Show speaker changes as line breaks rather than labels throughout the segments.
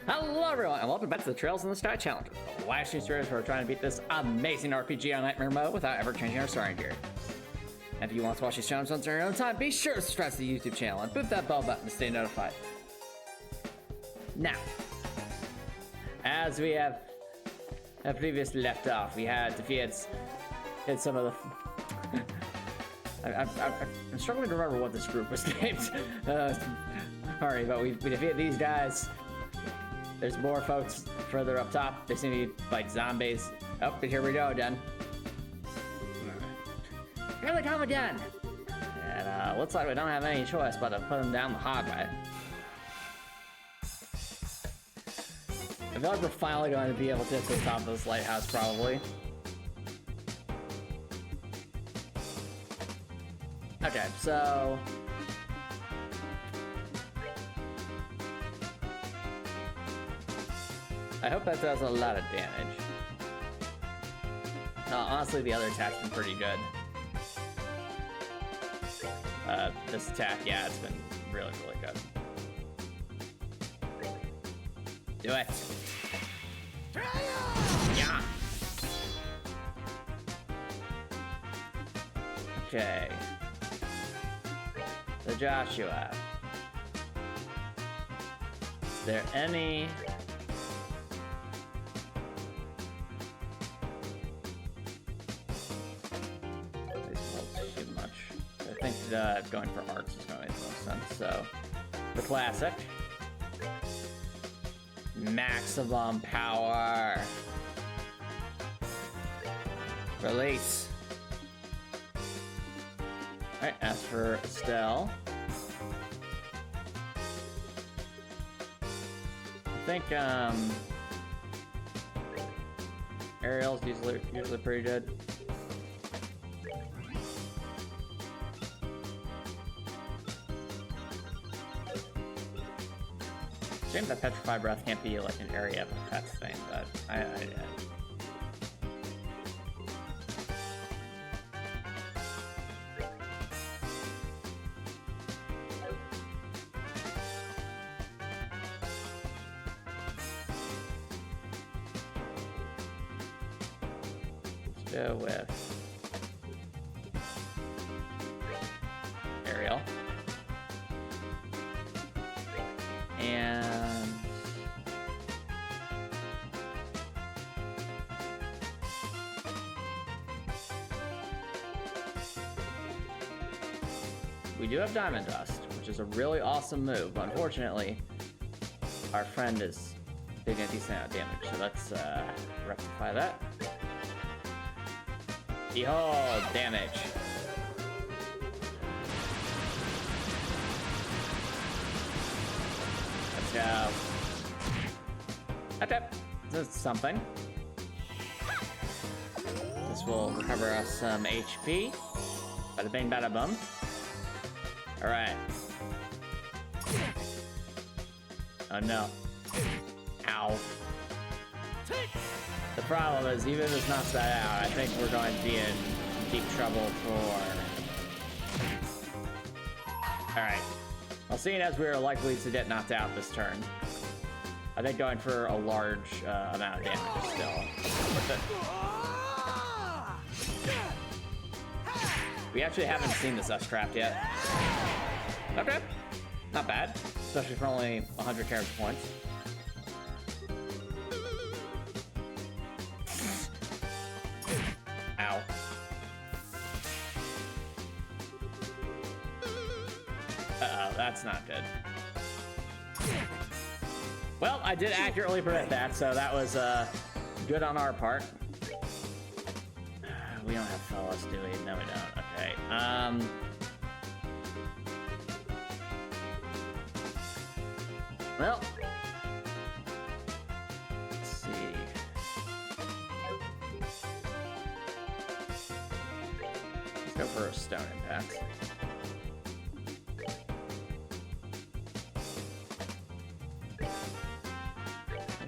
Hello everyone, and welcome back to the Trails in the Sky Challenge. The last few series we're trying to beat this amazing RPG on Nightmare Mode without ever changing our starting gear. And if you want to watch these challenges on your own time, be sure to subscribe to the YouTube channel and boop that bell button to stay notified. Now, as we have previously left off, we had defeated some of the... I'm struggling to remember what this group was named. Sorry, but we defeated these guys. There's more folks further up top. They seem to be like zombies. Oh, but here we go again. Here they come again. And looks like we don't have any choice but to put them down the hard way. I feel like we're finally going to be able to get to the top of this lighthouse, probably. Okay, so... I hope that does a lot of damage. Honestly, the other attack's been pretty good. This attack, yeah, it's been really, really good. Do it. Yeah. Okay. So Joshua, is there any... I think going for arcs is going to make the most sense. So, the classic. Maximum power. Release. Alright, as for Estelle. I think, Ariel's usually pretty good. Shame that Petrified Breath can't be like an area of effects thing, but let's go with Ariel. And we do have Diamond Dust, which is a really awesome move, but unfortunately, our friend is taking a decent amount of damage, so let's rectify that. Behold, damage. Let's go. Okay, this is something. This will recover us some HP. Bada bing, bada bum. Alright. Oh no. Ow. The problem is, even if this knocks that out, I think we're going to be in deep trouble for... Alright. Well, seeing as we are likely to get knocked out this turn, I think going for a large amount of damage is still worth it. We actually haven't seen this S-Trap yet. Okay, not bad, especially for only 100 character points. Ow. Uh-oh, that's not good. Well, I did accurately predict that, so that was good on our part. We don't have fellas, do we? No, we don't. Okay. Well, let's see. Let's go for a stone impact.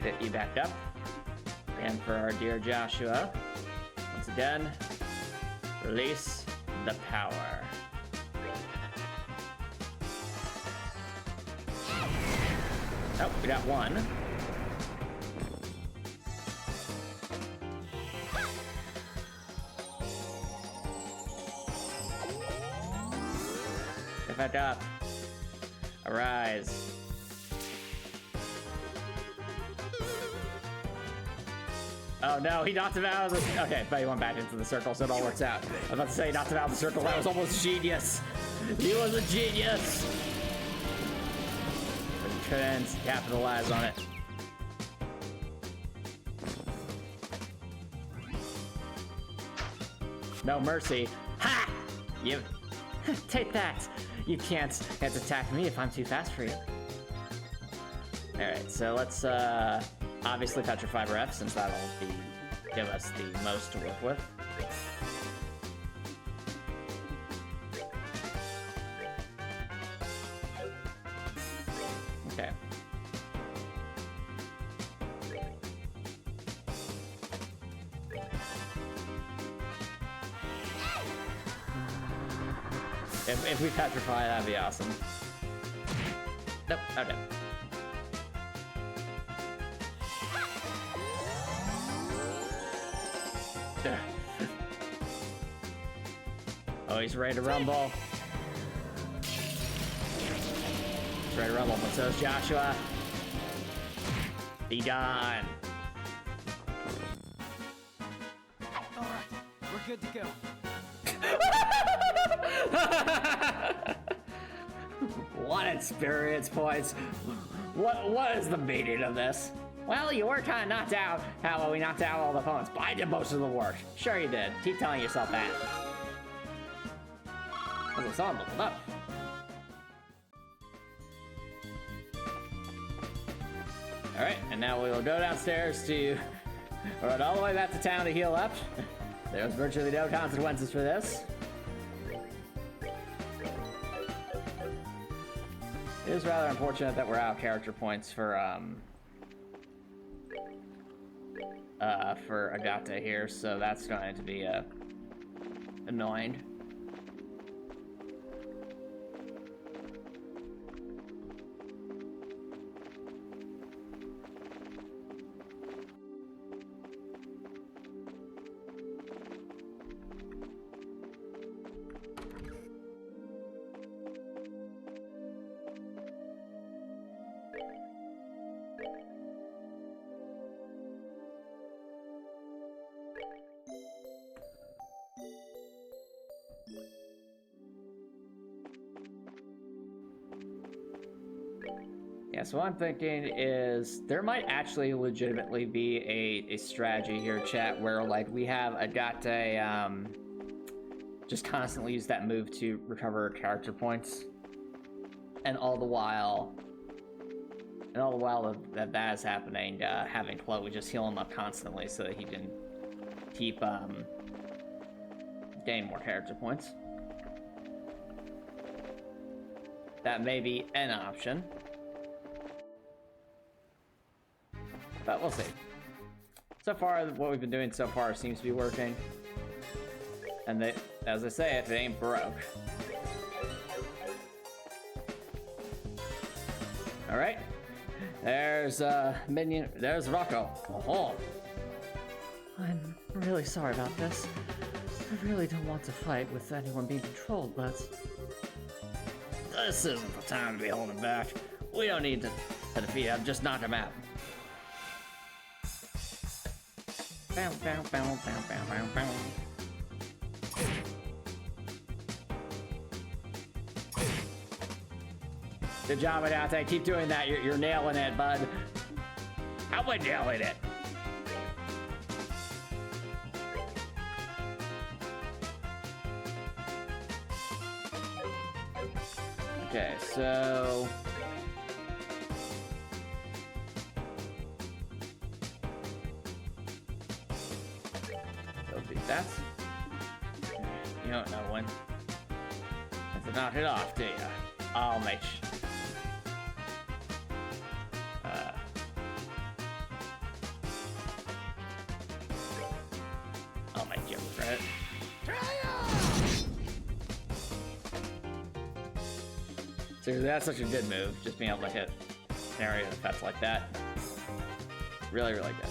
Get you back up. And for our dear Joshua, once again, release the power. Oh, we got one. Get back up. Arise. Oh no, he knocked him out of the... Okay, but he went back into the circle, so it all works out. I was about to say he knocked him out of the circle. That was almost genius. He was a genius. But he couldn't capitalize on it. No mercy. Ha! You... Take that. You can't attack me if I'm too fast for you. Alright, so let's obviously petrify breath, since that'll give us the most to work with. Okay. If we petrify, that'd be awesome. Nope, okay. Oh, he's ready to rumble. He's ready to rumble, but so is Joshua. Be gone.
Alright, we're good to go.
What experience points? What is the meaning of this? Well, you were kind of knocked out. How about we knocked out all the opponents? But I did most of the work. Sure you did. Keep telling yourself that. As a song leveled up. Alright, and now we will go downstairs to run all the way back to town to heal up. There's virtually no consequences for this. It is rather unfortunate that we're out of character points for Agate here, so that's going to be annoying. Yeah, so what I'm thinking is there might actually legitimately be a strategy here, chat, where like we have Agate just constantly use that move to recover character points, and all the while that is happening, having Chloe just heal him up constantly so that he can keep gain more character points. That may be an option. But we'll see. So far, what we've been doing so far seems to be working. And as I say, if it ain't broke. Alright. There's Minion. There's Rocco. Oh. I'm really sorry about this. I really don't want to fight with anyone being controlled, but this isn't the time to be holding back. We don't need to defeat him, just knock him out. Bow, bow, bow, bow, bow, bow, bow. Good job, Agate. Keep doing that. You're nailing it, bud. How am I nailing it? Okay, so that. You don't know when. If it not hit off, do ya? I'll make you regret it. Seriously, that's such a good move, just being able to hit an area of effects like that. Really, really good.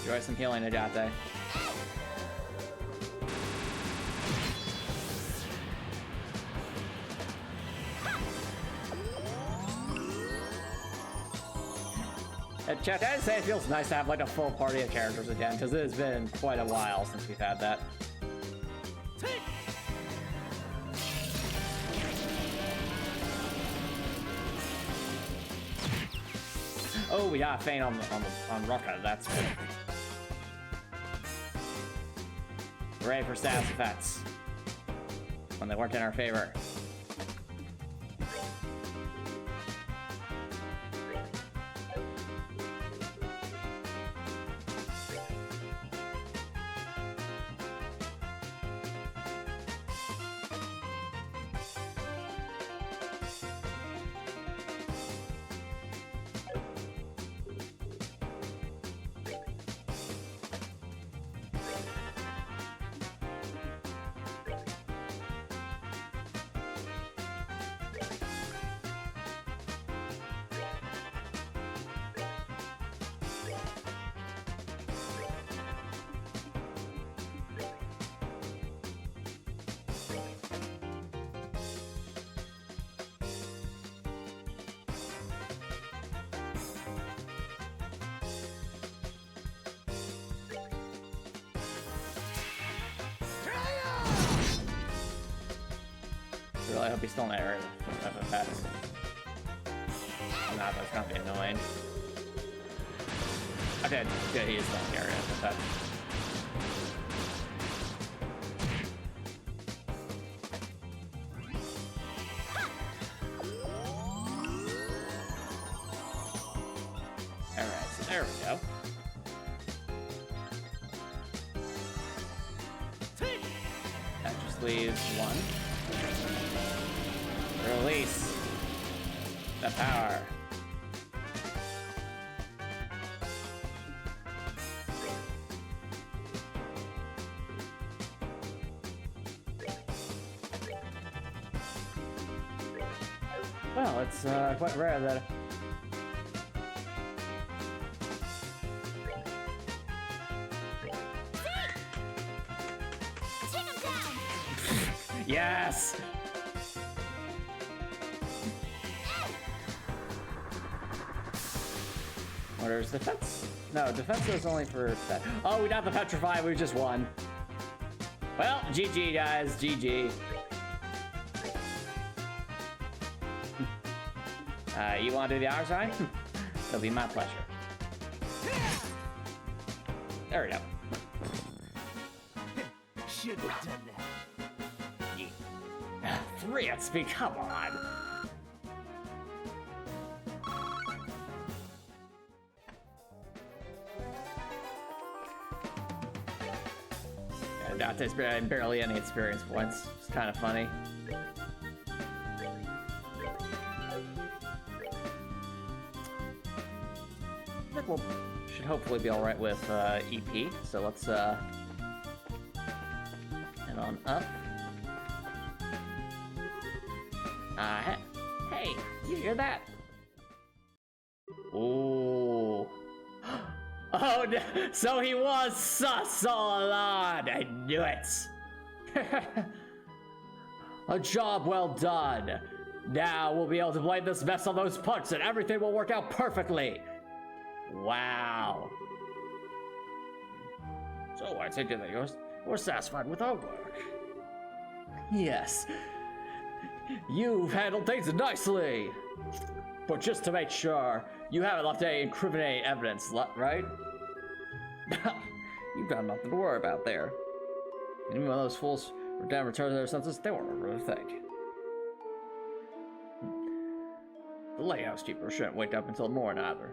Enjoy some healing, Ajate. Chat, I'd say it feels nice to have like a full party of characters again, because it has been quite a while since we've had that. Oh, we got a feint on Ruka, that's good. Hooray for status effects. When they work in our favor. I hope he's still in that area of effects. Nah, that's gonna be annoying. Okay, good, he is still in the area of effects. Alright, so there we go. That just leaves one. Release the power. Well, it's quite rare that
Take him down.
yes. Orders defense? No, defense is only for that. Oh, we got the petrify, we just won. Well, GG guys, GG. You want to do the Oxide? It'll be my pleasure. There we go.
Should have done that.
3 XP, come on. Dante's barely any experience points. It's kind of funny. I think we'll should hopefully be all right with EP. So let's head on up. Hey, you hear that? Ooh. Oh, no. So he was sus all along. I knew it. A job well done. Now we'll be able to blame this mess on those punks and everything will work out perfectly. Wow. So I take it that you're satisfied with our work. Yes. You've handled things nicely. But just to make sure, you haven't left any incriminating evidence, right? You've got nothing to worry about there. And even when those fools were down returned to their senses, they weren't really think. The lighthouse keeper shouldn't wake up until morning either.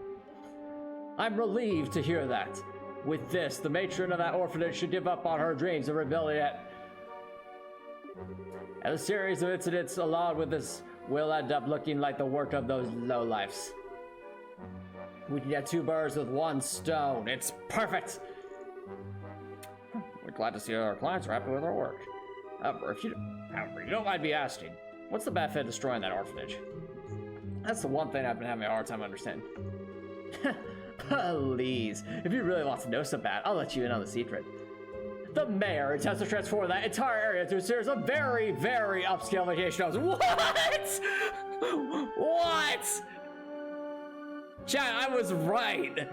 I'm relieved to hear that. With this, the matron of that orphanage should give up on her dreams of rebelling and a series of incidents along with this will end up looking like the work of those lowlifes. We can get 2 birds with 1 stone. It's perfect! We're glad to see our clients are happy with our work. However, you don't mind me asking, what's the benefit of destroying that orphanage? That's the one thing I've been having a hard time understanding. Please, if you really want to know so bad, I'll let you in on the secret. The mayor intends to transform that entire area into a series of very, very upscale vacation homes. What? What? Chad, I was right.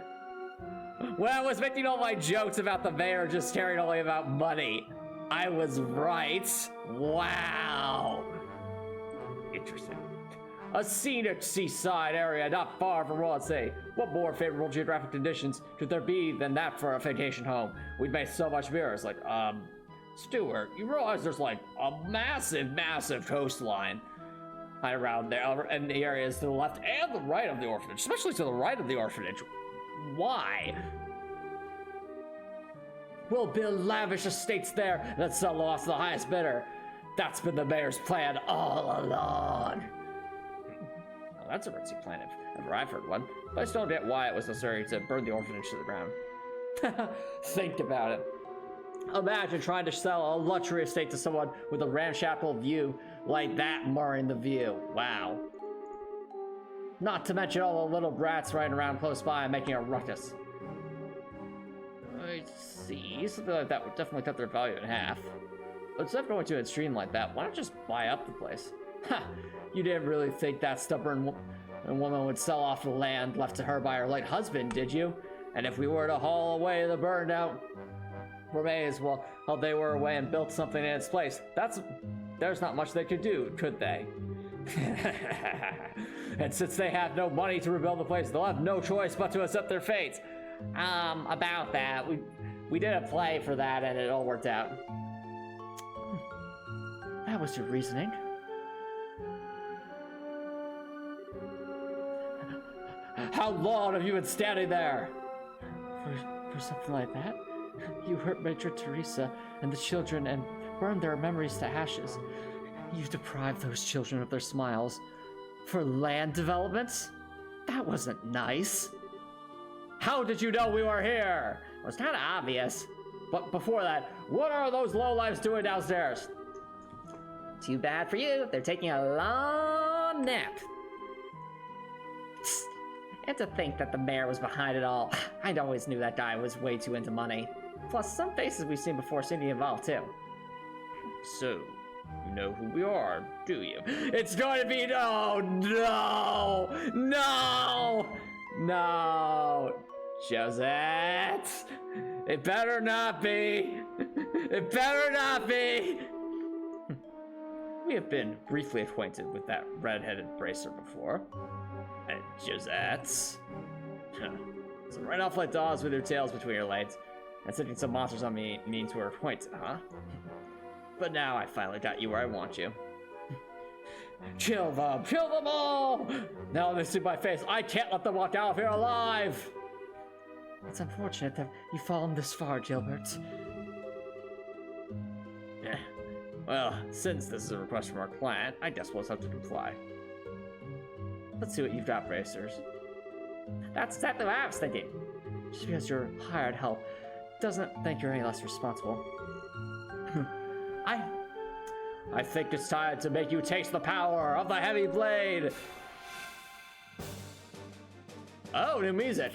When I was making all my jokes about the mayor just caring only about money, I was right. Wow. Interesting. A scenic seaside area not far from Ruan. What more favorable geographic conditions could there be than that for a vacation home? We'd make so much beer. It's like, Stuart, you realize there's like a massive, massive coastline right around there, and the areas to the left and the right of the orphanage, especially to the right of the orphanage. Why? We'll build lavish estates there and then sell them off to the highest bidder. That's been the mayor's plan all along. Well, that's a ritzy plan if ever I've heard one, but I still don't get why it was necessary to burn the orphanage to the ground. Think about it. Imagine trying to sell a luxury estate to someone with a ramshackle view like that marring the view. Wow. Not to mention all the little brats riding around close by and making a ruckus. I see. Something like that would definitely cut their value in half. But instead of going to an extreme like that, why not just buy up the place? Ha! You didn't really think that stubborn woman would sell off the land left to her by her late husband, did you? And if we were to haul away the burned out remains, well, they were away and built something in its place. There's not much they could do, could they? And since they have no money to rebuild the place, they'll have no choice but to accept their fate. About that, we did a play for that and it all worked out. That was your reasoning. How long have you been standing there? For something like that? You hurt Major Teresa and the children and burned their memories to ashes. You deprived those children of their smiles. For land developments? That wasn't nice. How did you know we were here? It was kind of obvious. But before that, what are those lowlifes doing downstairs? Too bad for you. They're taking a long nap. And to think that the mayor was behind it all. I always knew that guy was way too into money. Plus, some faces we've seen before seem to be involved too. So, you know who we are, do you? It's going to be no! Josette! It better not be! It better not be! We have been briefly acquainted with that red-headed bracer before. And Josette's. So right off like dogs with your tails between your legs, and sending some monsters on me means we're acquainted, huh? But now I finally got you where I want you. Kill them all! Now let me see my face. I can't let them walk out of here alive! It's unfortunate that you've fallen this far, Gilbert. Yeah. Well, since this is a request from our client, I guess we'll just have to comply. Let's see what you've got, Bracers. That's exactly what I was thinking. Just because you're hired help doesn't think you're any less responsible. I think it's time to make you taste the power of the heavy blade. Oh, new music.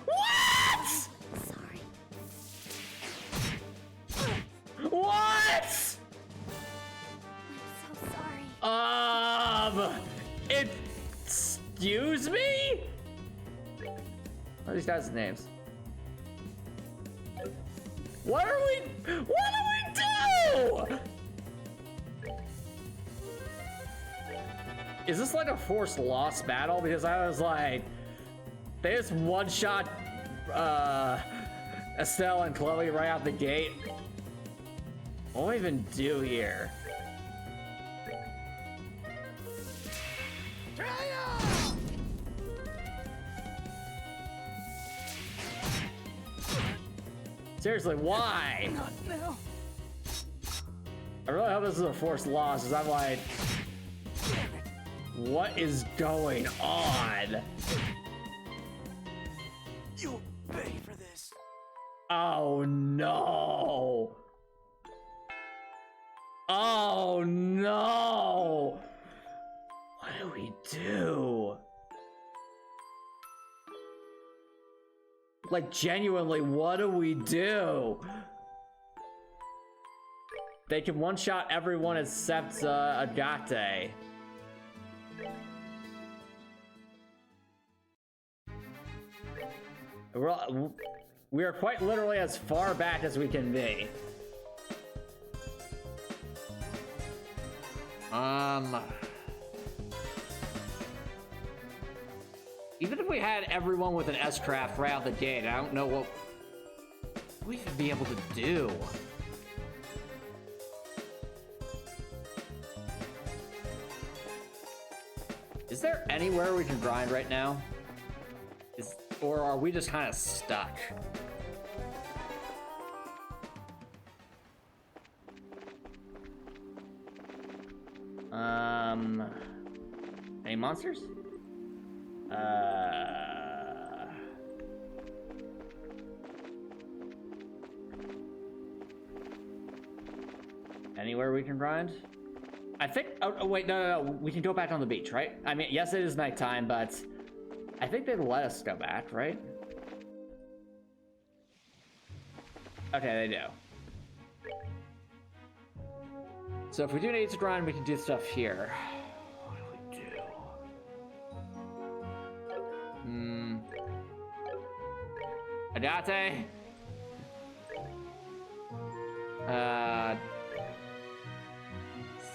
What?
Sorry.
What?
I'm so sorry.
Excuse me? What are these guys' names? What do we do? Is this like a forced loss battle? Because I was like, they just one-shot Estelle and Chloe right out the gate. What do I even do here? Seriously, why?
Not now.
I really hope this is a forced loss, because I'm like, what is going on?
You'll pay for this.
Oh no! Oh no! What do we do? Like, genuinely, what do we do? They can one-shot everyone except Agate. We are quite literally as far back as we can be. Even if we had everyone with an S-craft right out the gate, I don't know what we'd be able to do. Is there anywhere we can grind right now? Or are we just kind of stuck? Any monsters? Anywhere we can grind? I think, oh wait, no, we can go back on the beach, right? I mean, yes, it is nighttime, but I think they'd let us go back, right? Okay, they do. So if we do need to grind, we can do stuff here. What do we do? Agate?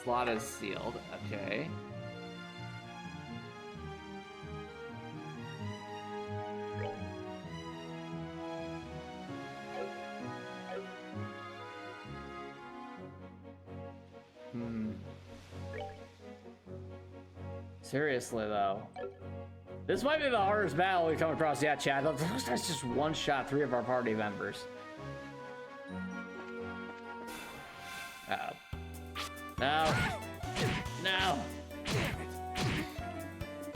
Slot is sealed, okay. Seriously, though. This might be the hardest battle we've come across yet, Chad. Let's just one-shot 3 of our party members. Uh-oh. No. No.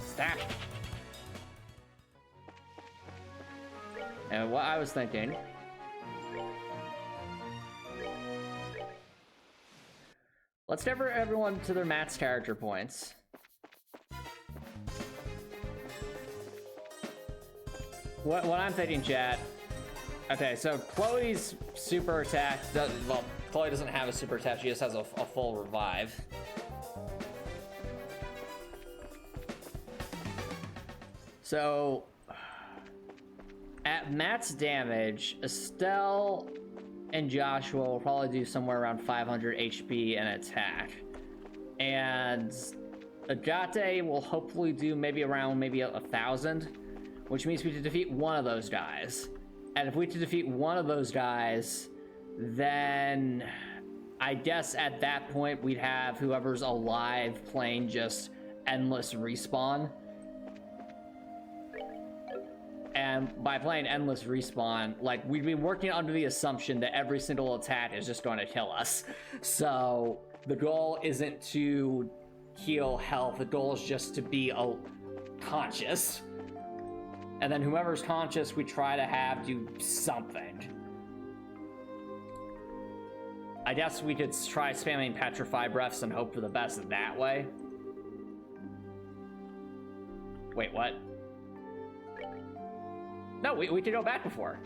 Stop. And what I was thinking... Let's give everyone to their max character points. What I'm thinking, chat. Okay, so Chloe's super attack, well, Chloe doesn't have a super attack, she just has a full revive. So, at max damage, Estelle and Joshua will probably do somewhere around 500 HP and attack. And Agate will hopefully do maybe around 1,000, which means we have to defeat one of those guys. And if we have to defeat one of those guys, then I guess at that point we'd have whoever's alive playing just endless respawn. And by playing endless respawn, like, we'd be working under the assumption that every single attack is just going to kill us. So the goal isn't to heal health, the goal is just to be conscious. And then whoever's conscious, we try to have do something. I guess we could try spamming Petrify Breaths and hope for the best that way. Wait, what? No, we could go back before.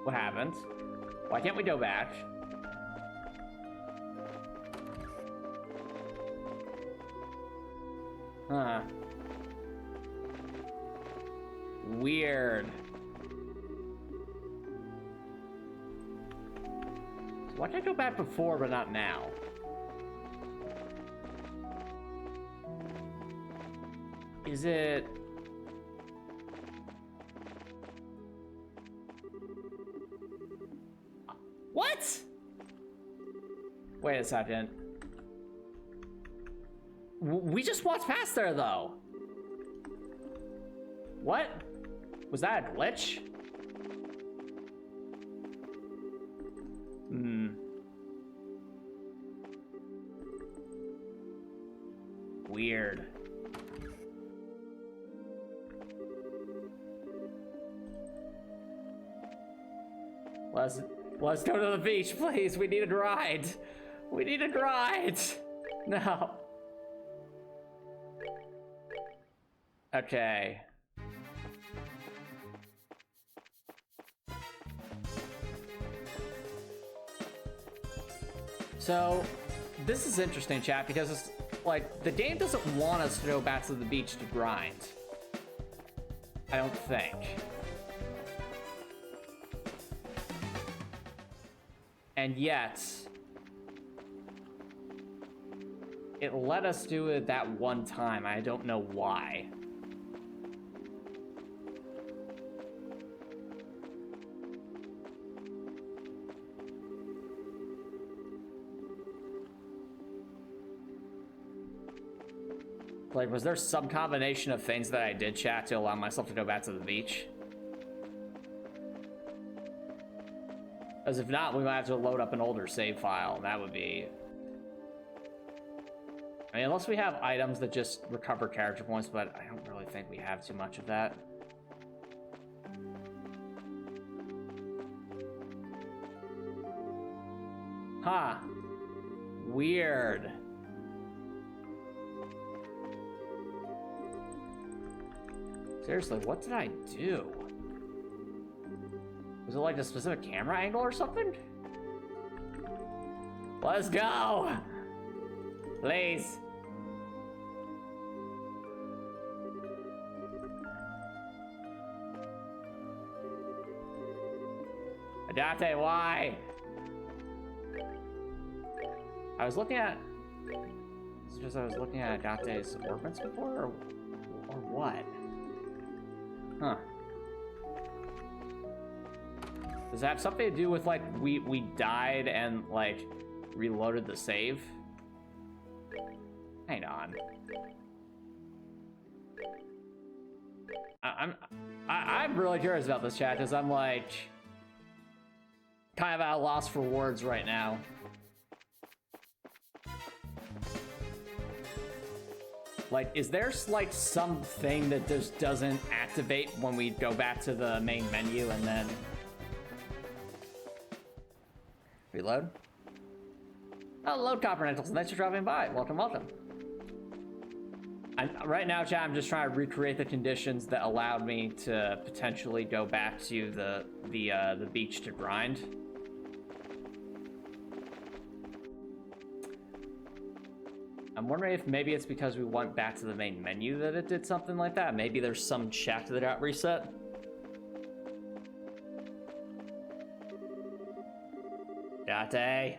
What happened? Why can't we go back? Huh. Weird. So why can't I go back before but not now? Is it... What? Wait a second. We just walked past there, though. What? Was that a glitch? Weird. Let's go to the beach, please. We need a ride. We need a ride. No. Okay. So, this is interesting, chat, because it's like the game doesn't want us to go back to the beach to grind. I don't think. And yet, it let us do it that one time. I don't know why. Like, was there some combination of things that I did, chat, to allow myself to go back to the beach? As if not, we might have to load up an older save file, and that would be... I mean, unless we have items that just recover character points, but I don't really think we have too much of that. Huh. Weird. Seriously, what did I do? Was it like a specific camera angle or something? Let's go! Please. Adate, why? I was looking at... It's just I was looking at Adate's orbits before, or what? Huh. Does that have something to do with, like, we died and, like, reloaded the save? Hang on. I'm really curious about this, chat, because I'm, like, kind of at a loss for words right now. Like, is there, like, something that just doesn't activate when we go back to the main menu and then... Reload? Hello, Copper-Nentals. Thanks for dropping by. Welcome, welcome. Right now, chat, I'm just trying to recreate the conditions that allowed me to potentially go back to the beach to grind. I'm wondering if maybe it's because we went back to the main menu that it did something like that. Maybe there's some check that got reset. Date.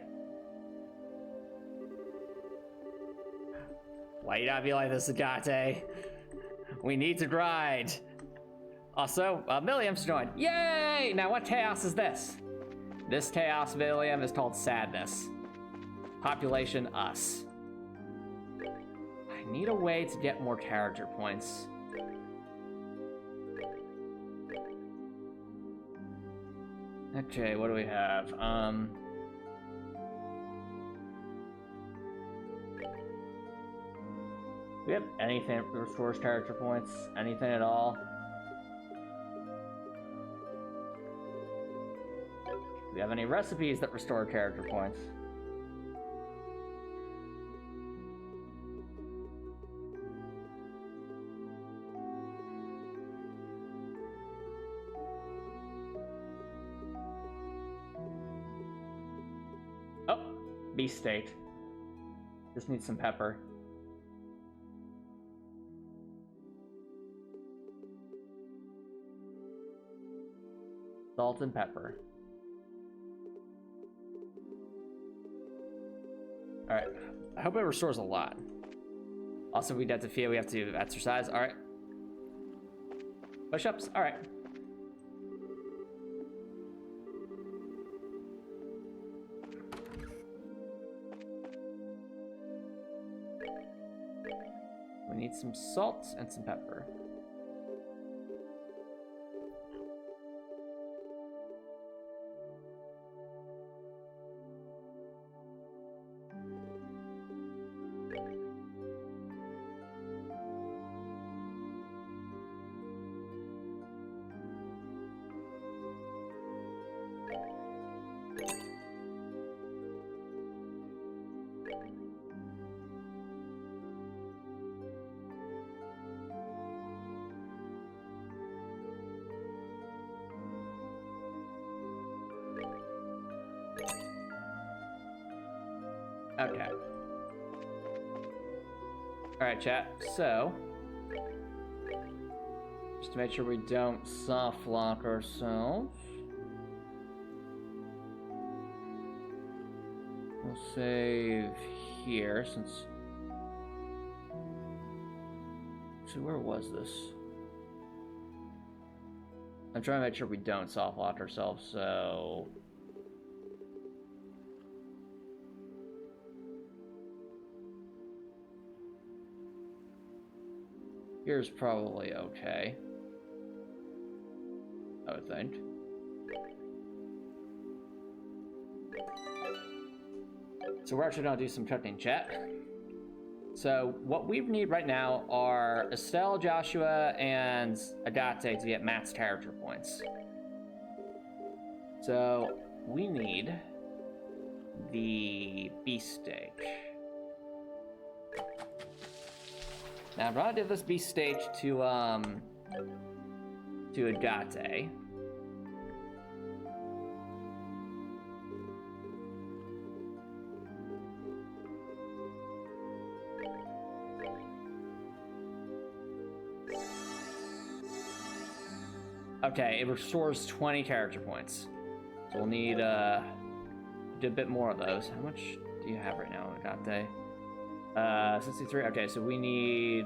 Why you gotta be like this, Agate? We need to grind. Also, Milliam's joined. Yay! Now what chaos is this? This chaos, Milliam, is called sadness. Population us. I need a way to get more character points. Okay, what do we have? Do we have anything that restores character points? Anything at all? Do we have any recipes that restore character points? Oh, beef steak. Just need some pepper. Salt and pepper. Alright. I hope it restores a lot. Also, we have to feel we have to exercise. Alright. Push-ups. Alright. We need some salt and some pepper. Okay. Alright, chat. So, just to make sure we don't soft lock ourselves, we'll save here since. Actually, where was this? I'm trying to make sure we don't soft lock ourselves, so. Here's probably okay, I would think. So we're actually gonna do some cooking, chat. So what we need right now are Estelle, Joshua, and Agate to get max character points. So we need the beefsteak. Now I'm gonna do this beefsteak to Agate. Okay, it restores 20 character points. So we'll need do a bit more of those. How much do you have right now, Agate? 63. Okay, so we need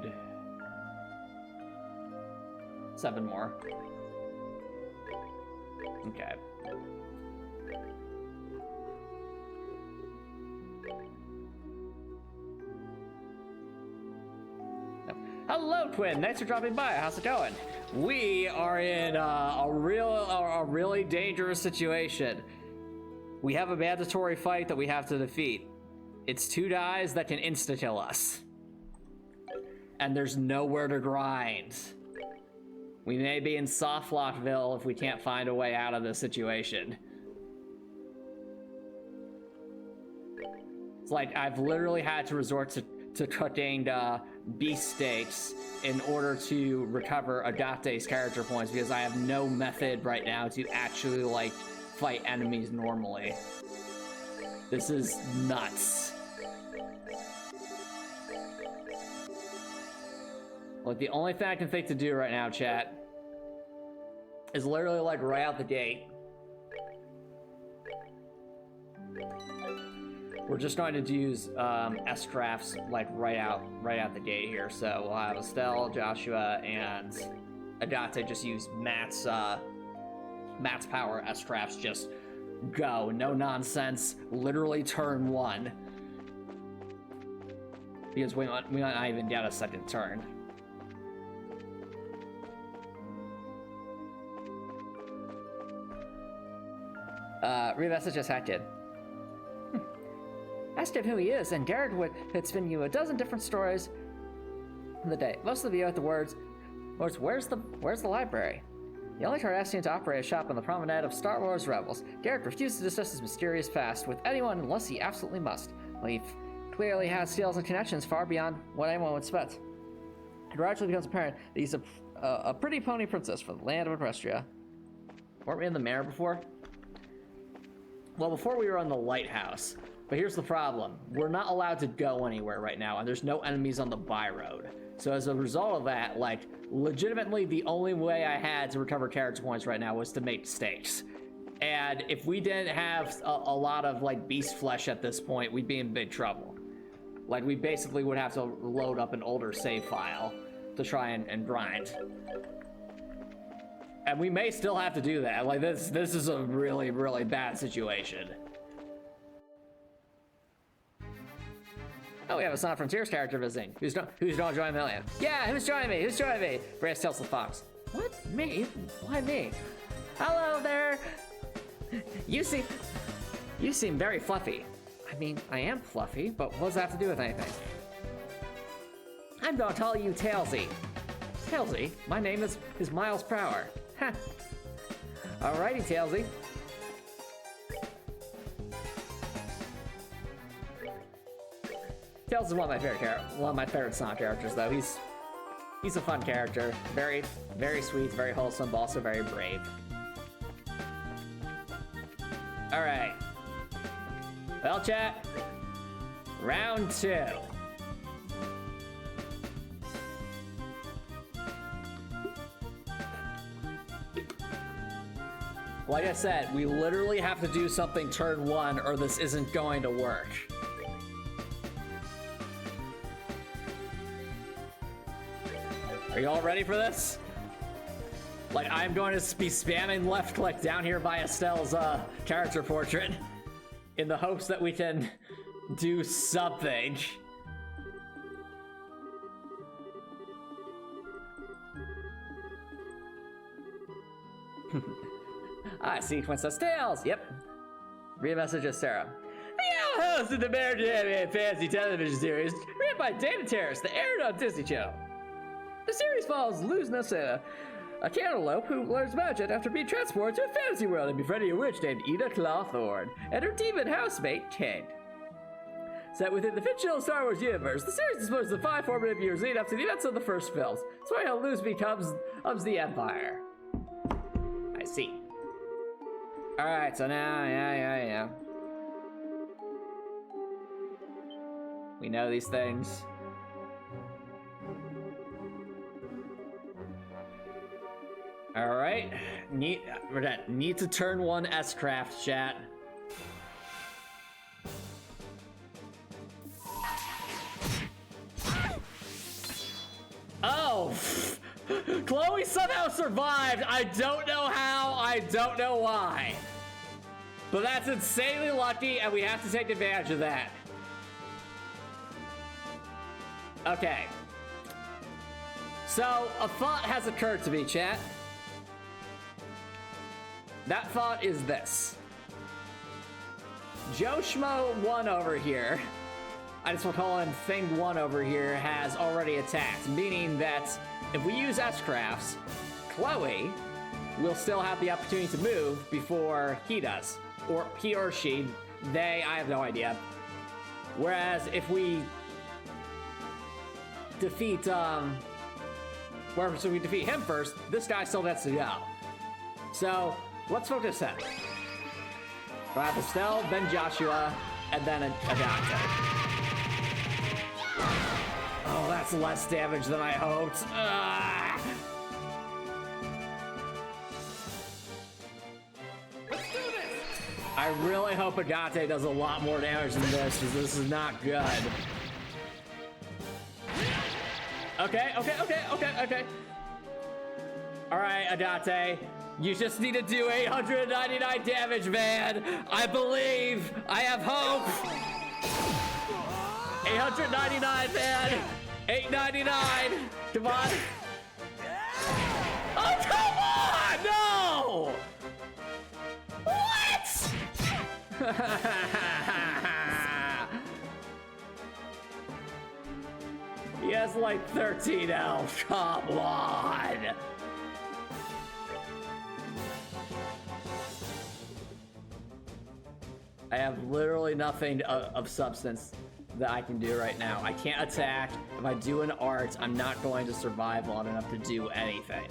7 more. Okay. Hello, Twin. Thanks for dropping by. How's it going? We are in a really dangerous situation. We have a mandatory fight that we have to defeat. It's 2 guys that can insta-kill us. And there's nowhere to grind. We may be in Softlockville if we can't find a way out of this situation. It's like I've literally had to resort to cooking beefsteaks in order to recover Agate's character points because I have no method right now to actually like fight enemies normally. This is nuts. Look, the only thing I can think to do right now, chat, is literally like right out the gate. We're just going to use S-crafts like right out the gate here. So we'll have Estelle, Joshua, and Agate just use Matt's power S-crafts. Just go, no nonsense. Literally turn 1, because we might not even get a second turn. Remessage just hacked in. Asked him who he is, and Garrett would spin you a dozen different stories in the day. Most of you at the words, where's the library? The only Cardassian to operate a shop on the promenade of Star Wars Rebels. Garrett refused to discuss his mysterious past with anyone unless he absolutely must. Well, he clearly has skills and connections far beyond what anyone would expect. It gradually becomes apparent that he's a pretty pony princess from the land of Equestria. Weren't we in the Mare before? Well, before we were on the lighthouse. But here's the problem. We're not allowed to go anywhere right now, and there's no enemies on the byroad. So as a result of that, like, legitimately the only way I had to recover character points right now was to make steaks. And if we didn't have a lot of, like, beast flesh at this point, we'd be in big trouble. Like, we basically would have to load up an older save file to try and grind. And we may still have to do that. Like, this is a really, really bad situation. Oh, we have a Sonic Frontiers character visiting. Who's not joining Million? Yeah, who's joining me? Who's joining me? Brace tells the fox. What? Me? Why me? Hello there. You seem very fluffy. I mean, I am fluffy, but what does that have to do with anything? I'm gonna call you Tailsy. Tailsy? My name is Miles Prower. Ha. Alrighty, Tailsy. Tails is one of my favorite Sonic characters, though. He's a fun character, very, very sweet, very wholesome, but also very brave. All right. Well, chat, Round 2. Like I said, we literally have to do something turn 1 or this isn't going to work. Are you all ready for this? Like, I'm going to be spamming left click down here by Estelle's character portrait in the hopes that we can do something. Sequence of tales. Yep. Read a message of Sarah. The host of the American Fantasy television series, written by Dana Terrace, that aired on Disney Channel. The series follows Luz, a cantaloupe who learns magic after being transported to a fantasy world and befriending a witch named Eda Clawthorn and her demon housemate, Kate. Set within the fictional Star Wars universe, the series displays the 5 formative years leading up to the events of the first films, showing how Luz becomes the Empire. I see. Alright, so now, yeah. We know these things. Alright, need to turn 1 S-craft, chat. Oh! Chloe somehow survived! I don't know how, I don't know why. But that's insanely lucky, and we have to take advantage of that. Okay. So, a thought has occurred to me, chat. That thought is this. Joe Schmo 1 over here, I just will call him Thing 1 over here, has already attacked, meaning that if we use S-crafts, Chloe will still have the opportunity to move before he does. Or he or she, they, I have no idea. Whereas if we defeat, so we defeat him first, this guy still gets to go. So, let's focus in. We'll have Estelle, then Joshua, and then Adante. Oh, that's less damage than I hoped.
Let's do this!
I really hope Agate does a lot more damage than this, because this is not good. Okay. Alright, Adate. You just need to do 899 damage, man. I believe. I have hope. 899, man. 899. Come on. Oh, come on! No! What? He has like 13 health. Come on. I have literally nothing of substance that I can do right now. I can't attack. If I do an art, I'm not going to survive long enough to do anything.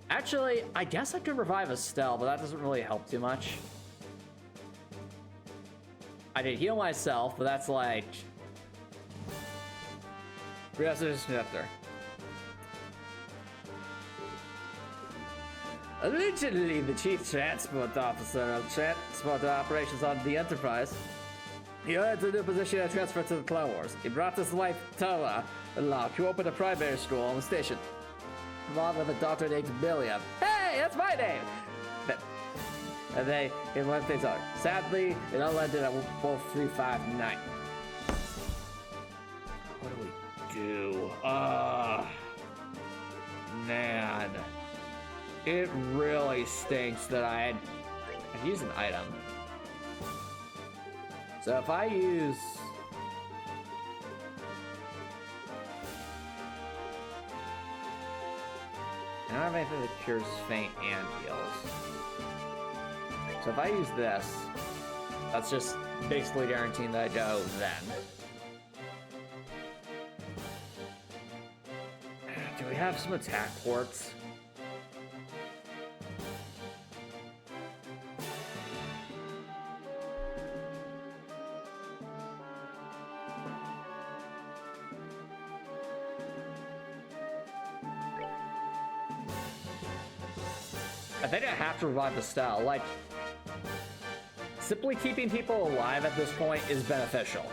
Actually, I guess I could revive Estelle, but that doesn't really help too much. I did heal myself, but that's like... Resurrector. Originally the chief transport officer of transport operations on the Enterprise, he earned a new position and transferred to the Clone Wars. He brought his wife, Toa, along, who opened a primary school on the station. Involved with a daughter named Amelia. Hey, that's my name! And they went things on. Sadly, it all ended at Wolf 359. What do we do? Man. It really stinks that I've used an item. So if I use... I don't have anything that cures faint and heals. So if I use this, that's just basically guaranteeing that I go then. Do we have some attack ports? I think I have to revive Estelle. Like, simply keeping people alive at this point is beneficial.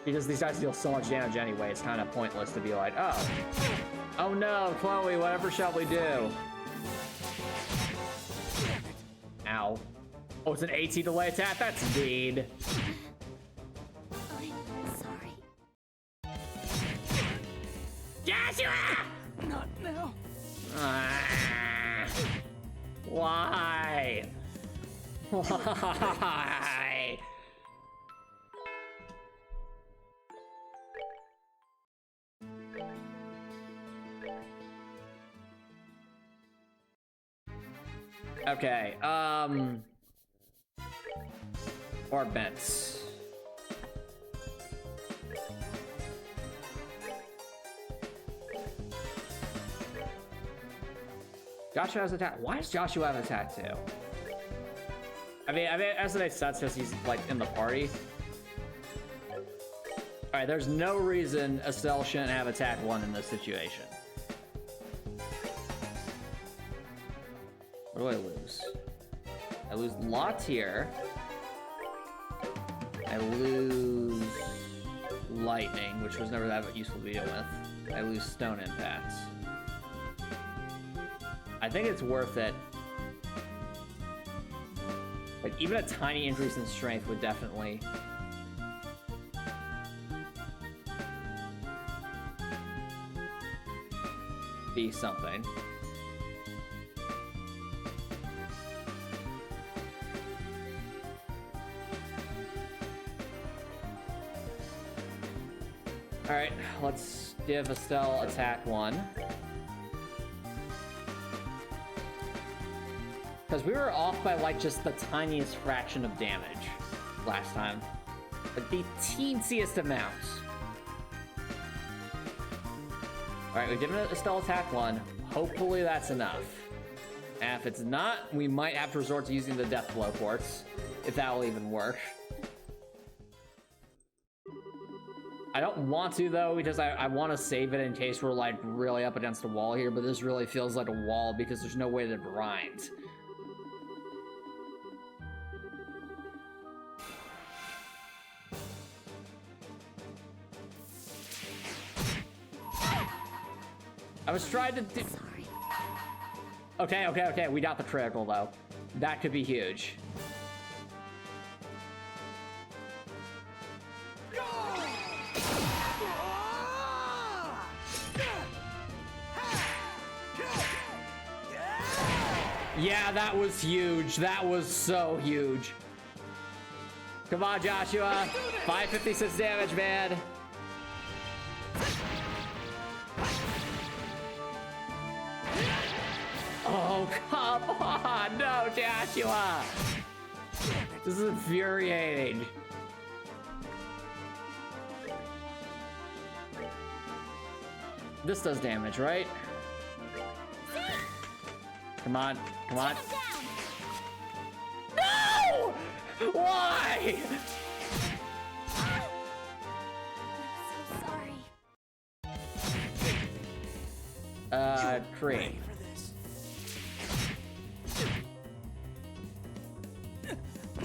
Because these guys deal so much damage anyway, it's kind of pointless to be like, oh no, Chloe, whatever shall we do? Ow. Oh, it's an AT delay attack? That's mean.
I'm sorry.
Joshua!
Not now.
Why? Why? Okay, or bents. Joshua has attack. Why does Joshua have attack too? I mean, as it makes sense because he's like in the party. All right, there's no reason Estelle shouldn't have attack 1 in this situation. What do I lose? I lose lots here. I lose lightning, which was never that useful to deal with. I lose stone impacts. I think it's worth it. Like, even a tiny increase in strength would definitely... be something. Alright, let's give Estelle attack 1. Because we were off by like just the tiniest fraction of damage last time. Like the teensiest amount. Alright, we've given Estelle attack 1. Hopefully that's enough. And if it's not, we might have to resort to using the death blow quartz. If that will even work. I don't want to though, because I want to save it in case we're like really up against a wall here, but this really feels like a wall because there's no way to grind. I was trying to do... Okay, we got the critical though. That could be huge. Yeah, that was huge. That was so huge. Come on, Joshua. 556 damage, man. Oh, come on. No, Joshua. This is infuriating. This does damage, right? Come on, come on. No! Why?
I'm so sorry.
Cree.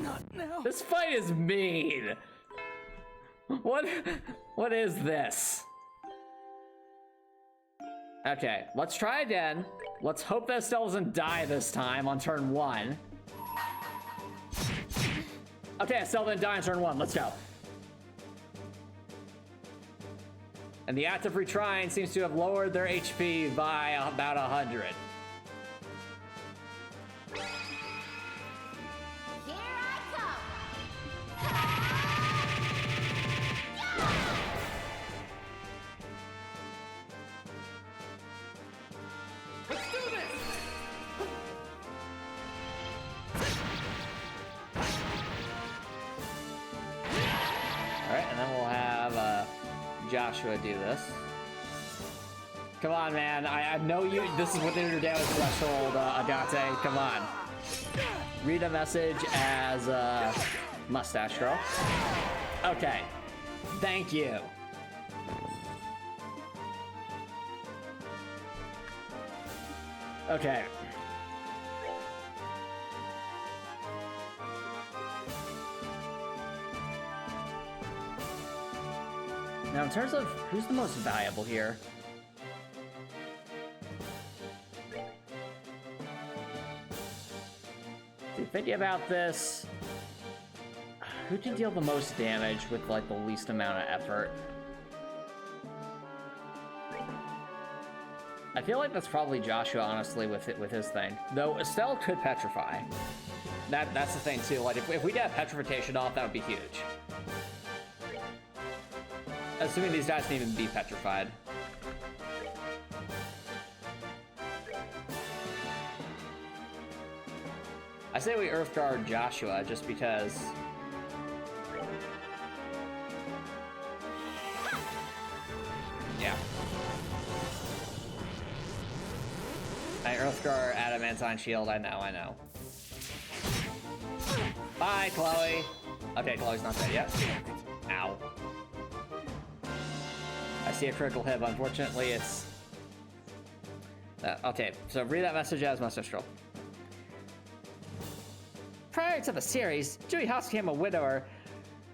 Not now.
This fight is mean. What is this? Okay, let's try again. Let's hope that Estelle doesn't die this time on turn 1. Okay, Estelle didn't die on turn 1. Let's go. And the act of retrying seems to have lowered their HP by about 100.
Here I come.
Let's do this.
All right, and then we'll have Joshua do this. Come on, man. I know you. This is within your damage threshold, Agate. Come on. Read a message as Mustache Girl. Okay. Thank you. Okay. Now, in terms of who's the most valuable here, thinking about this, who can deal the most damage with like the least amount of effort? I feel like that's probably Joshua, honestly, with his thing. Though Estelle could petrify. That's the thing too. Like if we get petrification off, that would be huge. Assuming these guys can even be petrified. I say we Earthguard Joshua just because. Yeah. I Earthguard Adamantine Shield, I know. Bye, Chloe! Okay, Chloe's not dead yet. Ow. I see a critical hit, but unfortunately it's... okay, so read that message as Mustastral. Prior to the series, Judy Haas became a widower,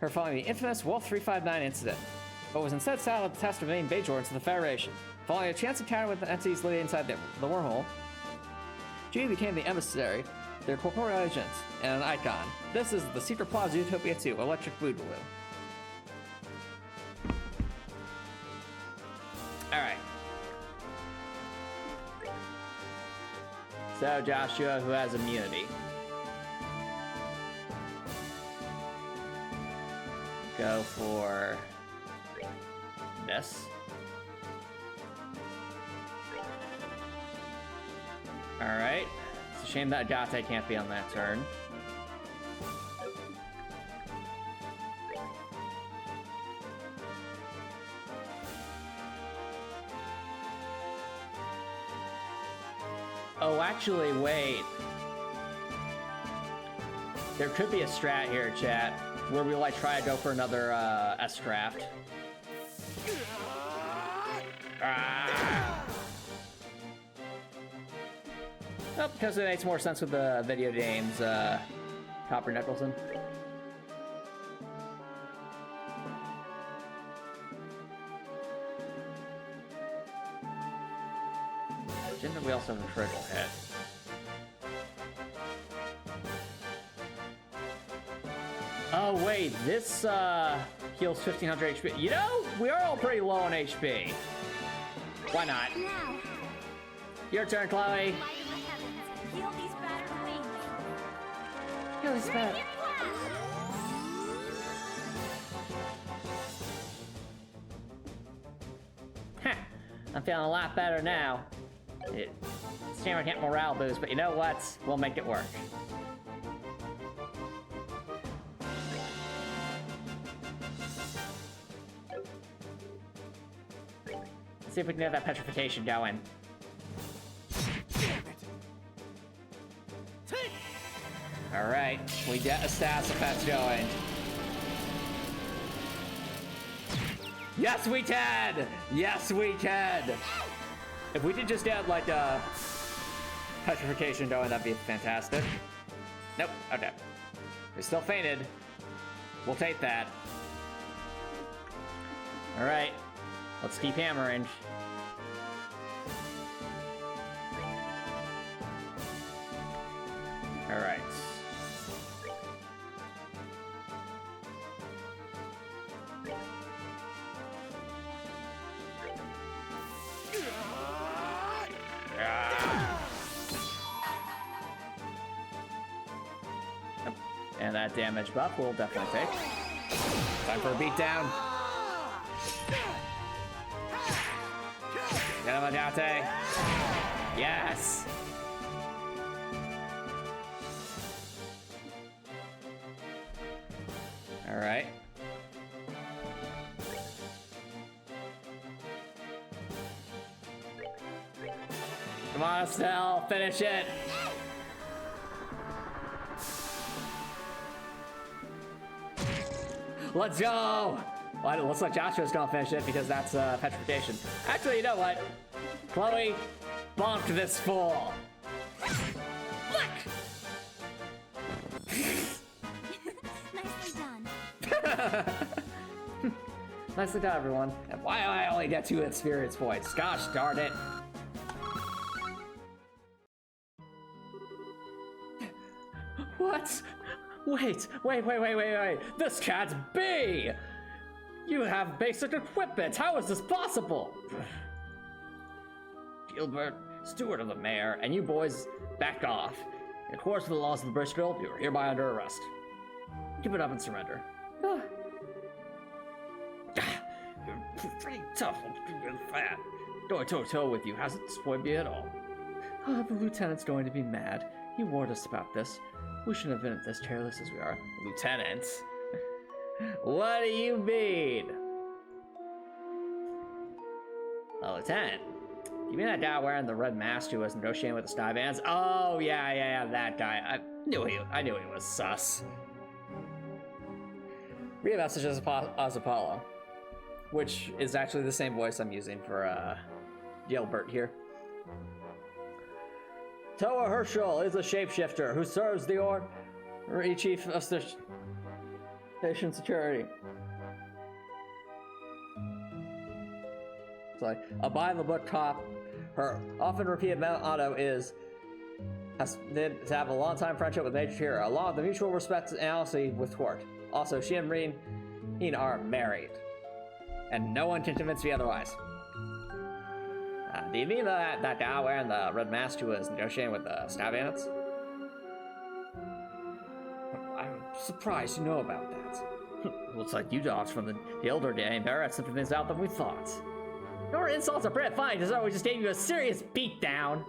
her following the infamous Wolf 359 incident, but was instead saddled with the task of remaining Bajor into the Federation. Following a chance encounter with the entities living inside the wormhole, Judy became the emissary, their corporeal agent, and an icon. This is the secret plot of Utopia 2, Electric Boogaloo. Alright. So, Joshua, who has immunity. Go for this. Alright. It's a shame that Agate can't be on that turn. Oh, actually, wait. There could be a strat here, chat, where we like try to go for another S-craft. Ah! Oh, because it makes more sense with the video games, Copper Nicholson. Didn't we also have a critical hit? Oh wait, this heals 1500 HP. You know, we are all pretty low on HP. Why not?
Now,
Your turn, Chloe.
light in the heavens, heal these battered wings.
Heal these
Bring
battered.
it flash!
Heh, I'm feeling a lot better now. It's a shame I can't morale boost, but you know what? We'll make it work. Let's see if we can get that petrification going. Alright, we get a status effect going. Yes, we can! Yes, we can! If we could just get, like, a petrification going, that'd be fantastic. Nope, okay. We're still fainted. We'll take that. Alright, let's keep hammering. Alright. And that damage buff we'll definitely take. Time for a beatdown. Get him, Agate. Yes! Alright. Come on, Estelle, finish it! Let's go! Well, it looks like Joshua's gonna finish it because that's petrification. Actually, you know what? Chloe, bonk this fool.
Nicely done.
Nicely done, everyone. And why do I only get 2 experience points? Gosh darn it. What? Wait. This can't be! You have basic equipment. How is this possible? Gilbert, steward of the mayor, and you boys back off. In accordance with the laws of the British Guild, you are hereby under arrest. Give it up and surrender. You're pretty tough. You're fat. Going toe-to-toe with you hasn't disappointed me at all. The lieutenant's going to be mad. He warned us about this. We shouldn't have been as careless as we are. Lieutenant? What do you mean? Lieutenant? You mean that guy wearing the red mask who was negotiating with the sky bands? Oh, yeah, that guy. I knew he was sus. Read a message as Apollo, which is actually the same voice I'm using for Gilbert here. Toa Herschel is a shapeshifter who serves the chief of station security. It's like a by-the-book cop. Her often repeated motto is to have a long-time friendship with Major Hero, along with the mutual respect and honesty with Twart. Also, she and Marine are married, and no one can convince me otherwise. Do you mean that guy wearing the red mask who was negotiating with the sky bandits? I'm surprised you know about that. Looks like you dogs from the Elder Gang better at something things out than we thought. Your insults are pretty fine, because we just gave you a serious beatdown.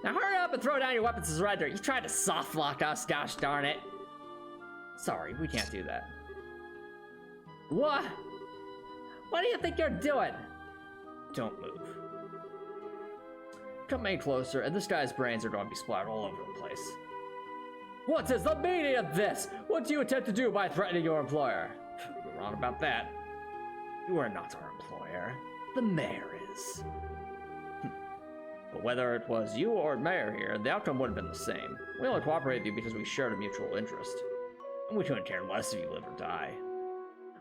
Now hurry up and throw down your weapons and surrender. You tried to soft lock us, gosh darn it. Sorry, we can't do that. What? What do you think you're doing? Don't move. Come in closer, and this guy's brains are going to be splattered all over the place. What is the meaning of this? What do you intend to do by threatening your employer? You're wrong about that. You are not our employer. The mayor is. But whether it was you or the mayor here, the outcome would have been the same. We only cooperated with you because we shared a mutual interest. And we couldn't care less if you live or die.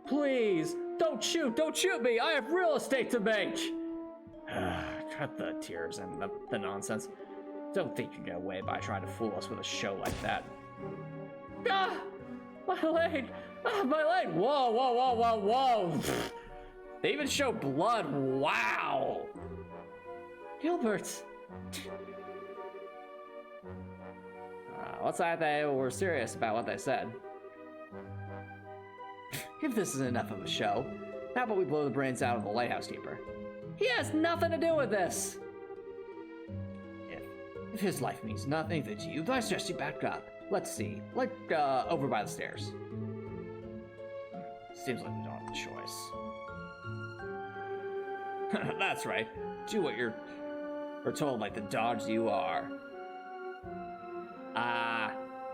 Please, don't shoot me! I have real estate to make! Cut the tears and the nonsense. Don't think you can get away by trying to fool us with a show like that. Ah! My leg! Ah, my leg! Whoa! They even show blood. Wow! Gilbert! Looks like they were serious about what they said. If this isn't enough of a show, how about we blow the brains out of the lighthouse keeper? He has nothing to do with this! If his life means nothing to you, then I suggest you back up. Let's see, like over by the stairs. Seems like we don't have a choice. That's right, do what you're told like the dogs you are.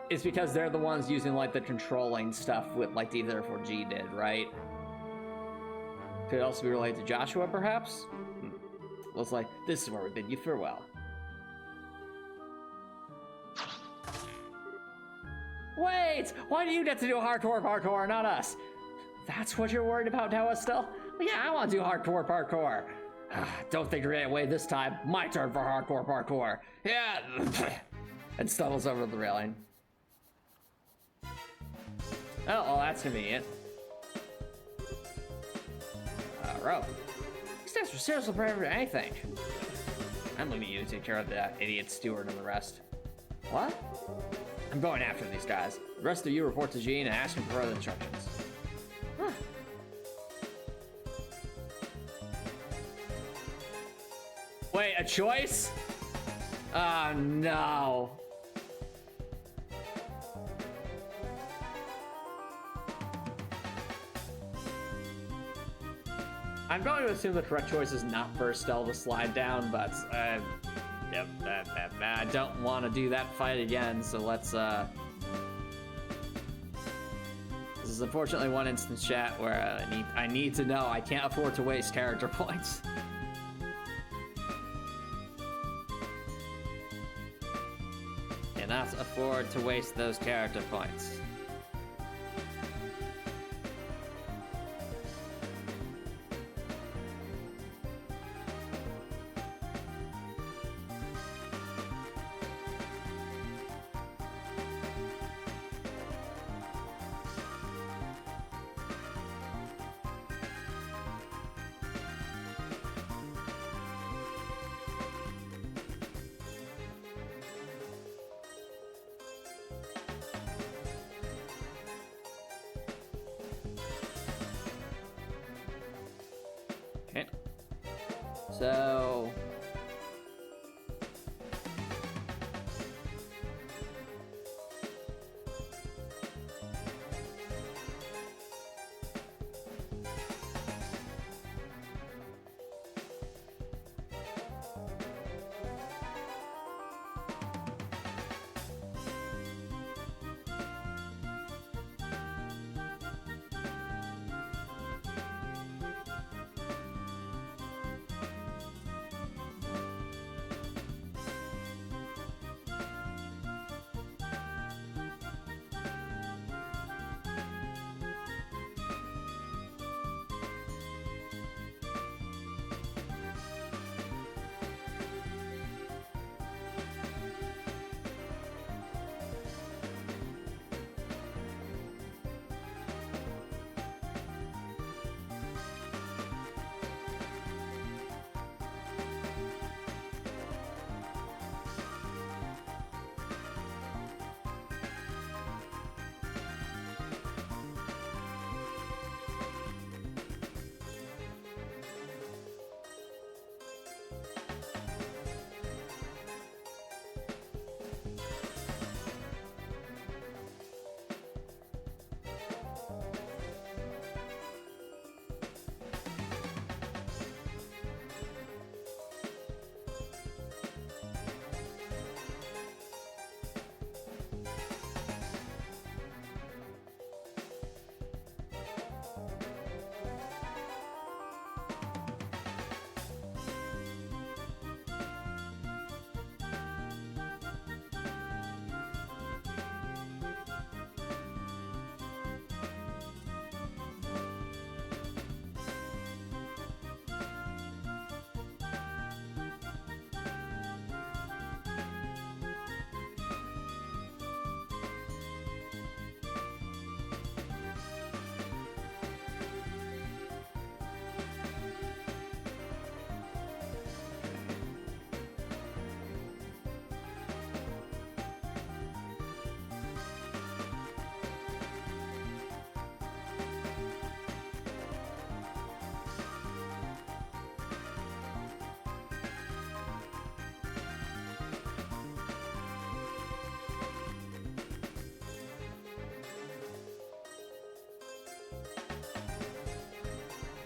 It's because they're the ones using like the controlling stuff with like the 4G did, right? Could it also be related to Joshua, perhaps? Looks like this is where we bid you farewell. Wait! Why do you get to do hardcore parkour, not us? That's what you're worried about now, Estelle? Well, yeah, I want to do hardcore parkour. Don't think you're getting away this time. My turn for hardcore parkour. Yeah! And stumbles over the railing. Oh, well, that's convenient. Rope. These guys are seriously prepared for anything. I'm leaving you to take care of that idiot steward and the rest. What? I'm going after these guys. The rest of you report to Jean and ask him for further instructions. Huh. Wait, a choice? Oh, no. I'm going to assume the correct choice is not for Estelle to slide down, but I don't want to do that fight again, so let's This is unfortunately one instance, chat, where I need to know I can't afford to waste character points. Cannot afford to waste those character points. Okay. So...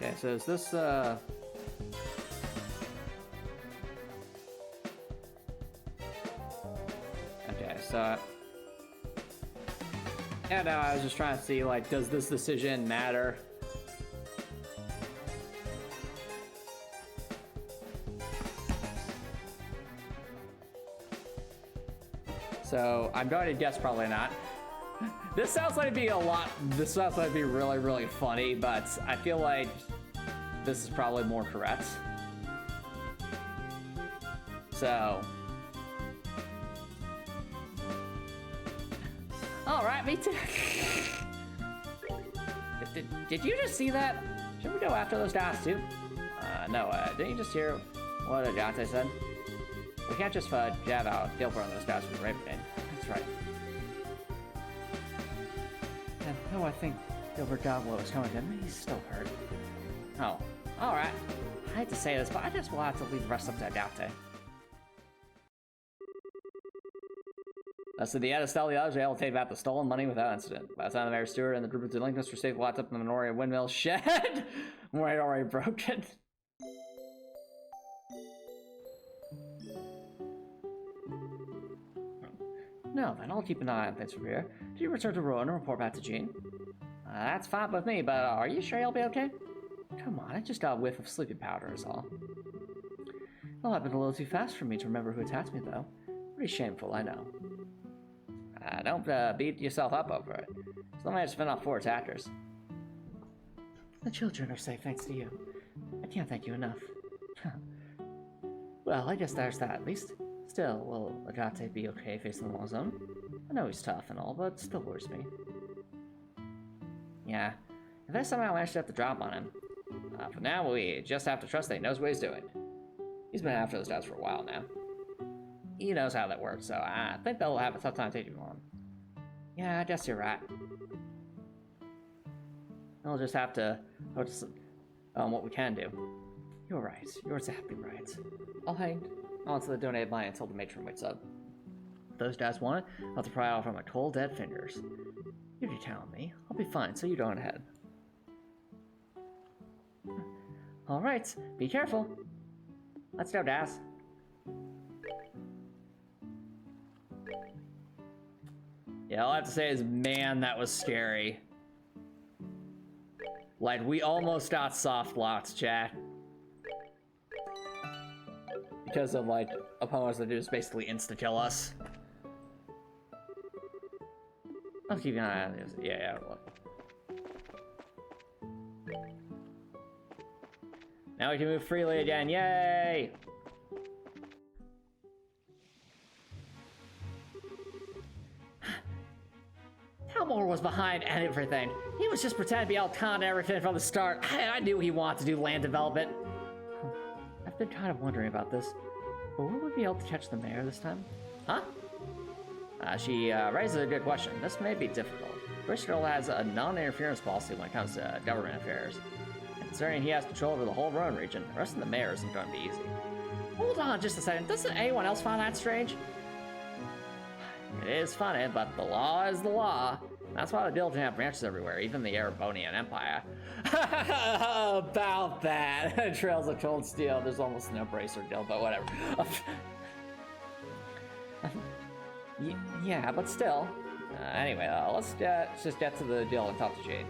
Okay, so is this, okay, so... Yeah, no, I was just trying to see, like, does this decision matter? So, I'm going to guess probably not. This sounds like it'd be this sounds like it'd be really, really funny, but I feel like this is probably more correct. So. Alright, me too. Did you just see that? Should we go after those dots too? No, didn't you just hear what Adate said? We can't just jab out Gilbert on those dots with Raven. That's right. And though I think Gilbert got what was coming to him, he's still hurt. Oh, alright. I hate to say this, but I just will have to leave the rest up to Adate. So the Estelle the others were able to take back the stolen money without incident. By the time the Mayor Stewart and the group of delinquents were safe locked up in the Minoria windmill shed, where it already broken. No, then I'll keep an eye on things from here. Do you return to Ruan and report back to Jean? That's fine with me, but are you sure you'll be okay? Come on, I just got a whiff of sleeping powder is all. It all happened a little too fast for me to remember who attacked me, though. Pretty shameful, I know. Don't beat yourself up over it. Still managed to fend off 4 attackers. The children are safe thanks to you. I can't thank you enough. Well, I guess there's that at least. Still, will Agate be okay facing the wall zone? I know he's tough and all, but it still worries me. Yeah, if I somehow manage to get the drop on him. For now, we just have to trust that he knows what he's doing. He's been after those guys for a while now. He knows how that works, so I think they'll have a tough time taking him on. Yeah, I guess you're right. We'll just have to focus on what we can do. You're right. You're exactly right. I'll hang on to the donated money until the matron wakes up. If those guys want it, I'll have to pry off from my cold, dead fingers. You can count on me. I'll be fine, so you go on ahead. Alright, be careful. Let's go, Daz. Yeah, all I have to say is, man, that was scary. Like, we almost got soft locked, chat. Because of, like, opponents that just basically insta-kill us. I'll keep an eye on this. Yeah. Now we can move freely again, yay! Elmore was behind everything. He was just pretending to be all con everything from the start. I knew he wanted to do land development. I've been kind of wondering about this, but will we be able to catch the mayor this time? Huh? She raises a good question. This may be difficult. Bristol has a non-interference policy when it comes to government affairs. And considering he has control over the whole Ruan region, the rest of the mayor isn't going to be easy. Hold on just a second. Doesn't anyone else find that strange? It is funny, but the law is the law. That's why the diligent have branches everywhere, even the Erebonian Empire. About that. Trails of cold steel. There's almost no bracer deal, but whatever. Yeah, but still. Anyway, let's just get to the deal and talk to Jade.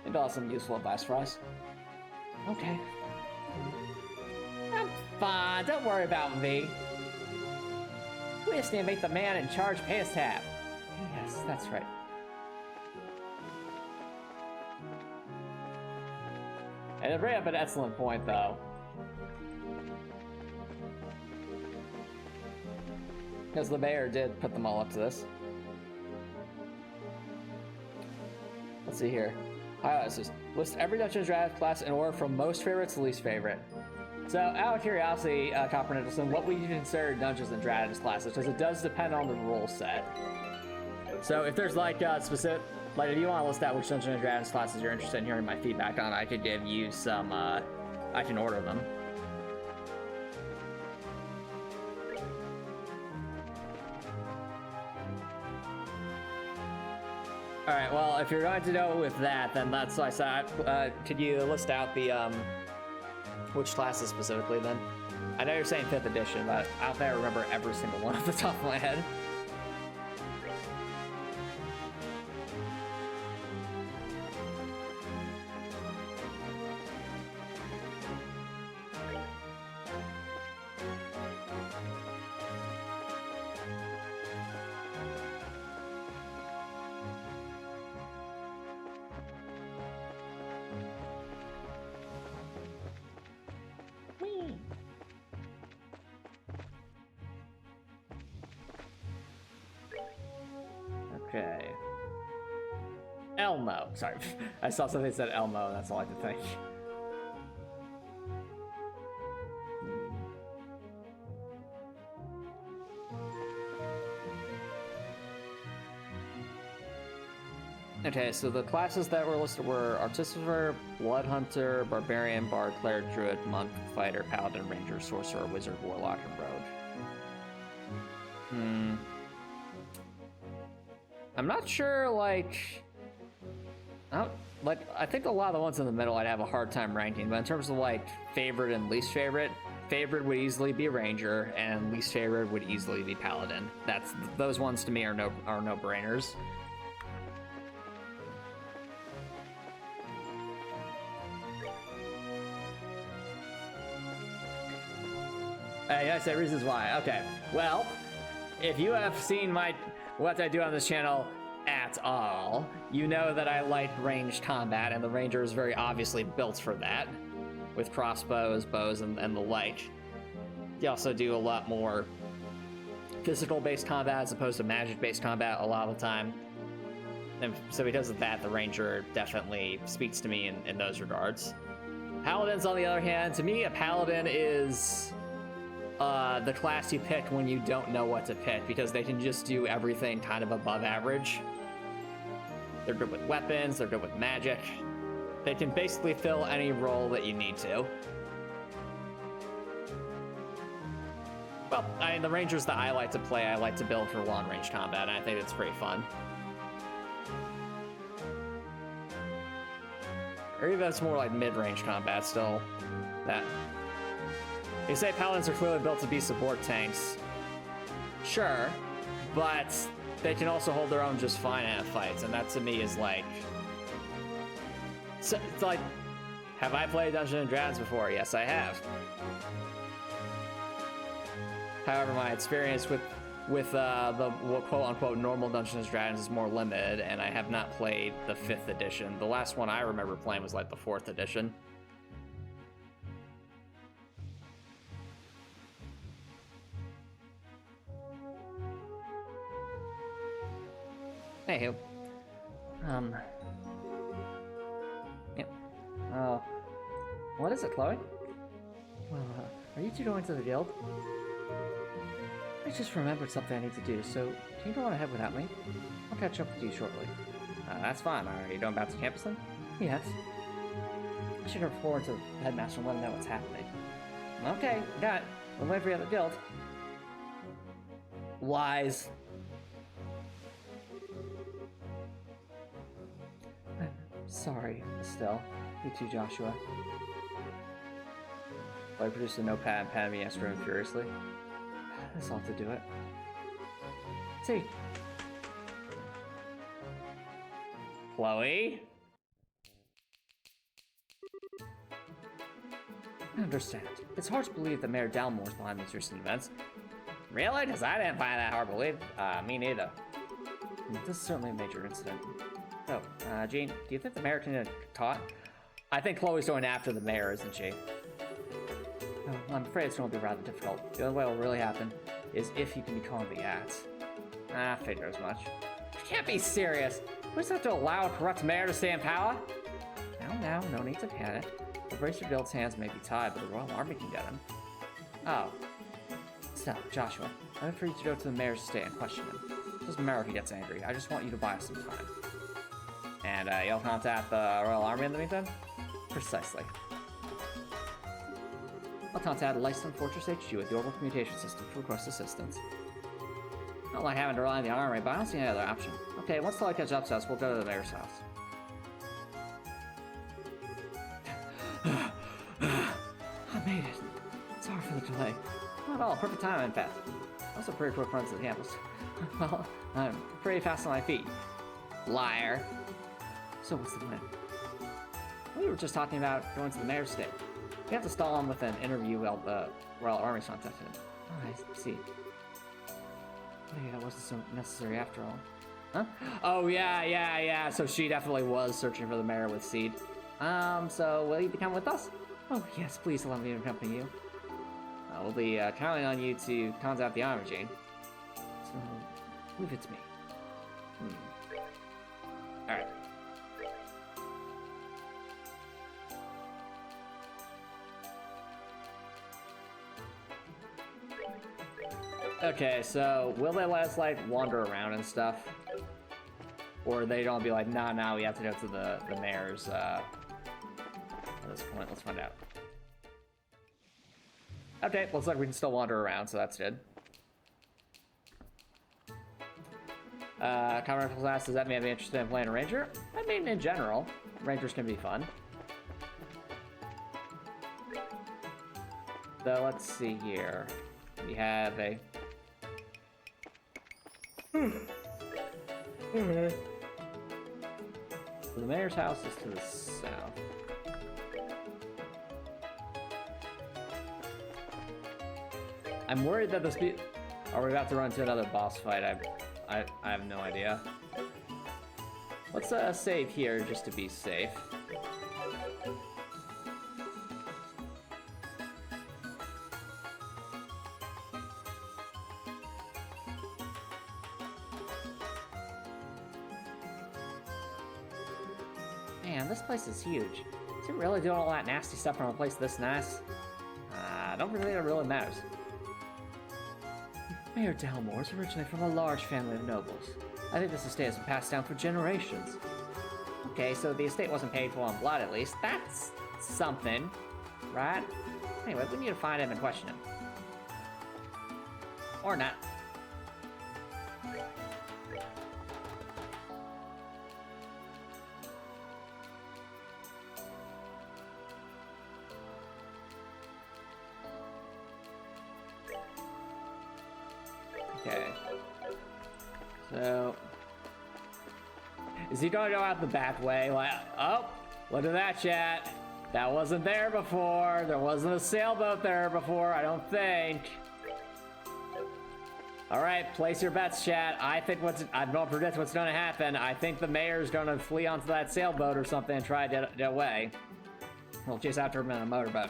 Maybe I'll have some useful advice for us. Okay. I'm fine. Don't worry about me. We just need to make the man in charge pay his tab. Yes, that's right. And it bring up an excellent point, though. Because the mayor did put them all up to this. Let's see here. Highlights this. List every Dungeons & Dragons class in order from most favorite to least favorite. So, out of curiosity, Copper Nicholson, what would you consider Dungeons & Dragons classes? Because it does depend on the rule set. So, if there's like specific, like if you want to list out which Dungeons & Dragons classes you're interested in hearing my feedback on, I could give you some, I can order them. Alright, well, if you're going to go with that, then that's what I said. Could you list out the, which classes specifically then? I know you're saying 5th edition, but I don't think I remember every single one off the top of my head. Okay. Elmo. Sorry, I saw something that said Elmo, and that's all I could think. Okay, so the classes that were listed were Artificer, Blood Hunter, Barbarian, Bard, Cleric, Druid, Monk, Fighter, Paladin, Ranger, Sorcerer, Wizard, Warlock, and Rogue. I'm not sure, like... I think a lot of the ones in the middle I'd have a hard time ranking, but in terms of, like, favorite and least favorite, favorite would easily be Ranger, and least favorite would easily be Paladin. Those ones to me are no-brainers. I say reasons why. Okay. Well, if you have seen what I do on this channel at all, you know that I like ranged combat, and the Ranger is very obviously built for that, with crossbows, bows, and the like. You also do a lot more physical-based combat as opposed to magic-based combat a lot of the time. And so because of that, the Ranger definitely speaks to me in those regards. Paladins, on the other hand, to me, a Paladin is the class you pick when you don't know what to pick, because they can just do everything kind of above average. They're good with weapons, they're good with magic. They can basically fill any role that you need to. Well, I mean, the Rangers that I like to play, I like to build for long-range combat, and I think it's pretty fun. Or even it's more like mid-range combat still. That. You say Paladins are clearly built to be support tanks. Sure, but they can also hold their own just fine at fights, and that to me is like... So, it's like, have I played Dungeons & Dragons before? Yes, I have. However, my experience with the quote-unquote normal Dungeons & Dragons is more limited, and I have not played the 5th edition. The last one I remember playing was like the 4th edition. Anywho. Yep. Oh. What is it, Chloe? Well, are you two going to the guild? I just remembered something I need to do, so can you go on ahead without me? I'll catch up with you shortly. That's fine. Are you going back to campus then? Yes. I should report forward to the headmaster and let him know what's happening. Okay, got it. We'll wait for you at the guild. Lies. I'm sorry, Estelle. You too, Joshua. I produced a notepad and patted me answering furiously. That's all to do it. See. Chloe? I understand. It's hard to believe that Mayor Dalmore's behind these recent events. Really? Because I didn't find that hard to believe. Me neither. This is certainly a major incident. So, Jean, do you think the mayor can get caught? I think Chloe's going after the mayor, isn't she? Oh, I'm afraid it's going to be rather difficult. The only way it will really happen is if you can be calling the ads. I figure as much. You can't be serious. We just have to allow a corrupt mayor to stay in power? Now, no need to panic. The Bracer Guild's hands may be tied, but the Royal Army can get him. Oh. Stella, Joshua, I'm waiting for you to go to the mayor's estate and question him. It doesn't matter if he gets angry. I just want you to buy us some time. And you'll contact the Royal Army in the meantime? Precisely. I'll contact Lyston Fortress HQ with the Orbital Communication System to request assistance. Not like having to rely on the army, but I don't see any other option. Okay, once Tully catches up to us, we'll go to the mayor's house. I made it. Sorry for the delay. Not at all, perfect time in fact. Also pretty quick run to the campus. Well, I'm pretty fast on my feet. Liar. So what's the plan? We were just talking about going to the mayor's estate. We have to stall him with an interview while the Royal Army's contacted him. Oh, I see. Maybe that wasn't so necessary after all. Huh? Oh, yeah. So she definitely was searching for the mayor with Seed. So will you become with us? Oh, yes, please allow me to accompany you. We'll be counting on you to contact the army, Jane. So, leave it to me. Alright. Okay, so will they let us, like, wander around and stuff? Or are they gonna be like, nah, we have to go to the mayor's, at this point? Let's find out. Okay, looks like we can still wander around, so that's good. Comrade asks, does that mean I'd be interested in playing a ranger? I mean, in general, rangers can be fun. So let's see here. We have a... So the mayor's house is to the south. I'm worried that this are we about to run into another boss fight? I have no idea. Let's save here just to be safe. Man, this place is huge. Is it really doing all that nasty stuff from a place this nice? I don't think it really matters. Mayor Delmore is originally from a large family of nobles. I think this estate has been passed down for generations. Okay, so the estate wasn't paid for in blood, at least. That's something, right? Anyway, we need to find him and question him. Or not. Okay. So, is he gonna go out the back way? Like, oh, look at that, chat. That wasn't there before. There wasn't a sailboat there before, I don't think. All right, place your bets, chat. I'm gonna predict what's gonna happen. I think the mayor's gonna flee onto that sailboat or something and try to get away. We'll chase after him in a motorboat.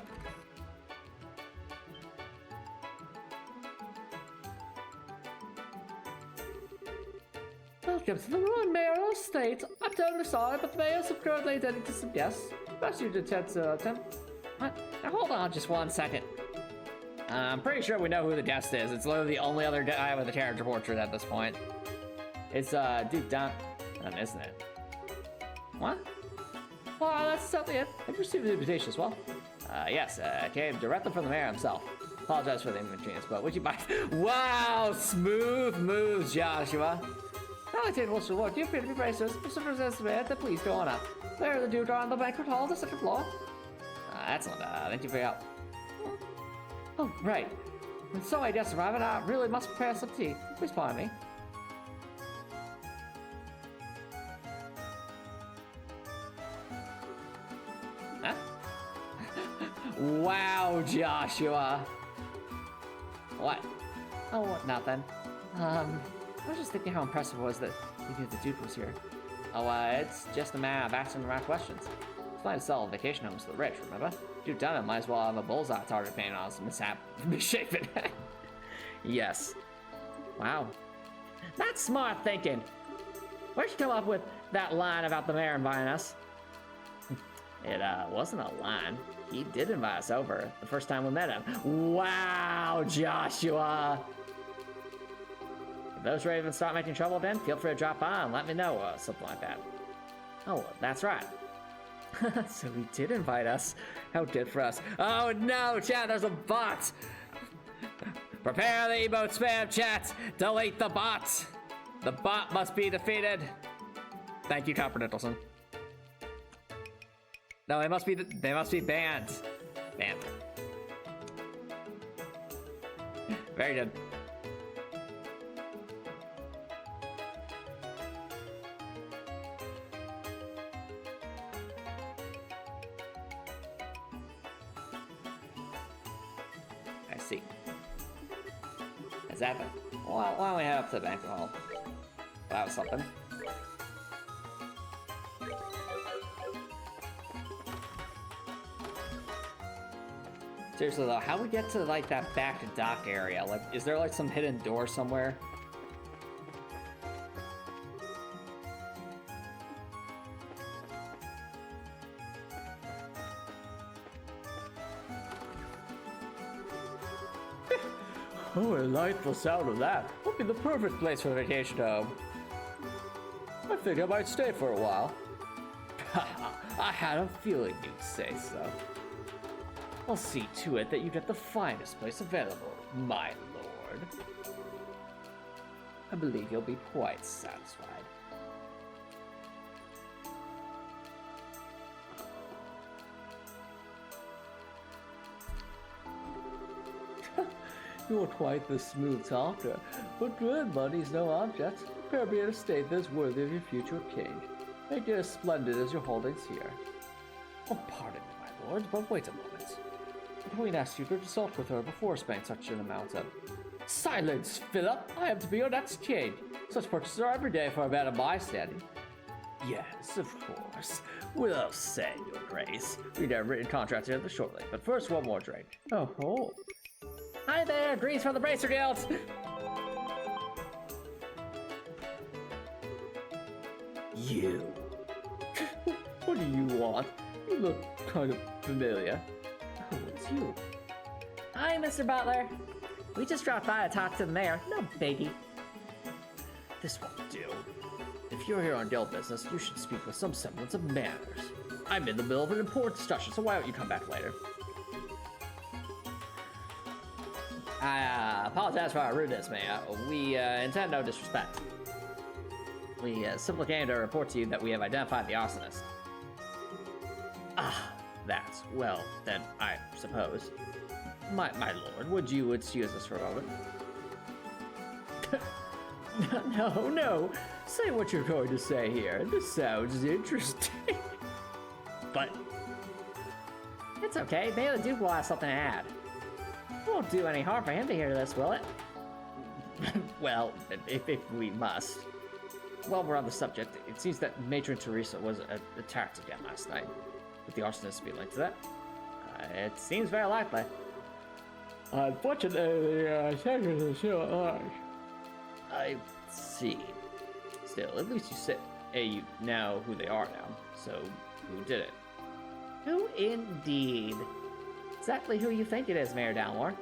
Welcome to the Ruan mayoral estate. I'm totally sorry, but the mayors have currently attending to some guests. Perhaps you did attempt. What? Now hold on just one second. I'm pretty sure we know who the guest is. It's literally the only other guy with a character portrait at this point. It's Duke Dunn, isn't it? What? Well, that's certainly it. Have you received the invitation as well? Yes, came directly from the mayor himself. Apologize for the inconvenience, but would you mind? Wow, smooth moves, Joshua. Now I take what's the work. You appear to be racist. Mr. President, please go on up. There, the Duke are on the banquet hall, the second floor. Excellent. Thank you for your help. Oh, right. And so I just arrived, and I really must prepare some tea. Please pardon me. Huh? Wow, Joshua. What? Oh, what? Nothing. I was just thinking how impressive it was that you knew the Duke was here. Oh, it's just a matter of asking the right questions. It's fine to sell vacation homes to the rich, remember? Duke Dunham might as well have a bullseye target painted on his misshapen head. Yes. Wow. That's smart thinking. Where'd you come up with that line about the mayor inviting us? It wasn't a line. He did invite us over the first time we met him. Wow, Joshua. If those ravens start making trouble then, feel free to drop by and let me know, something like that. Oh, that's right. So he did invite us. How good for us. Oh no, chat, there's a bot. Prepare the emote spam, chat. Delete the bot. The bot must be defeated. Thank you, Copper Nicholson. No, they must be banned. Banned. Very good. I see. Has happened. Well, why don't we head up to the banquet hall? That was something. Seriously though, how do we get to like that back dock area? Like, is there like some hidden door somewhere? Oh, I like the sound of that. Would be the perfect place for a vacation home. I think I might stay for a while. I had a feeling you'd say so. I'll see to it that you get the finest place available, my lord. I believe you'll be quite satisfied. You're quite the smooth talker, but good money's no object. Prepare me an estate that's worthy of your future king. Make it as splendid as your holdings here. Oh, pardon me, my lord, but wait a moment. The Queen asked you to consult with her before spending such an amount of... Silence, Philip! I am to be your next king. Such purchases are every day for a man of my standing. Yes, of course. We'll say, Your Grace. We'd have written contracts together shortly, but first one more drink. Oh. Hi there, grease from the Bracer Guild! You. What do you want? You look kind of familiar. Oh, it's you. Hi, Mr. Butler. We just dropped by to talk to the mayor. No biggie. This won't do. If you're here on guild business, you should speak with some semblance of manners. I'm in the middle of an important discussion, so why don't you come back later? I apologize for our rudeness, Mayor. We intend no disrespect. We simply came to report to you that we have identified the arsonist. Ah, that's, well, then I suppose. My lord, would you excuse us for a moment? No. Say what you're going to say here. This sounds interesting. But it's okay. Maybe the Duke will have something to add. It won't do any harm for him to hear this, will it? Well, if we must. While we're on the subject, it seems that Matron Teresa was attacked again last night. Would the arsonist be linked to that? It seems very likely. Unfortunately, Sanders is still at large. I see. Still, at least you know who they are now. So, who did it? Who indeed? Exactly who you think it is, Mayor Dalmore.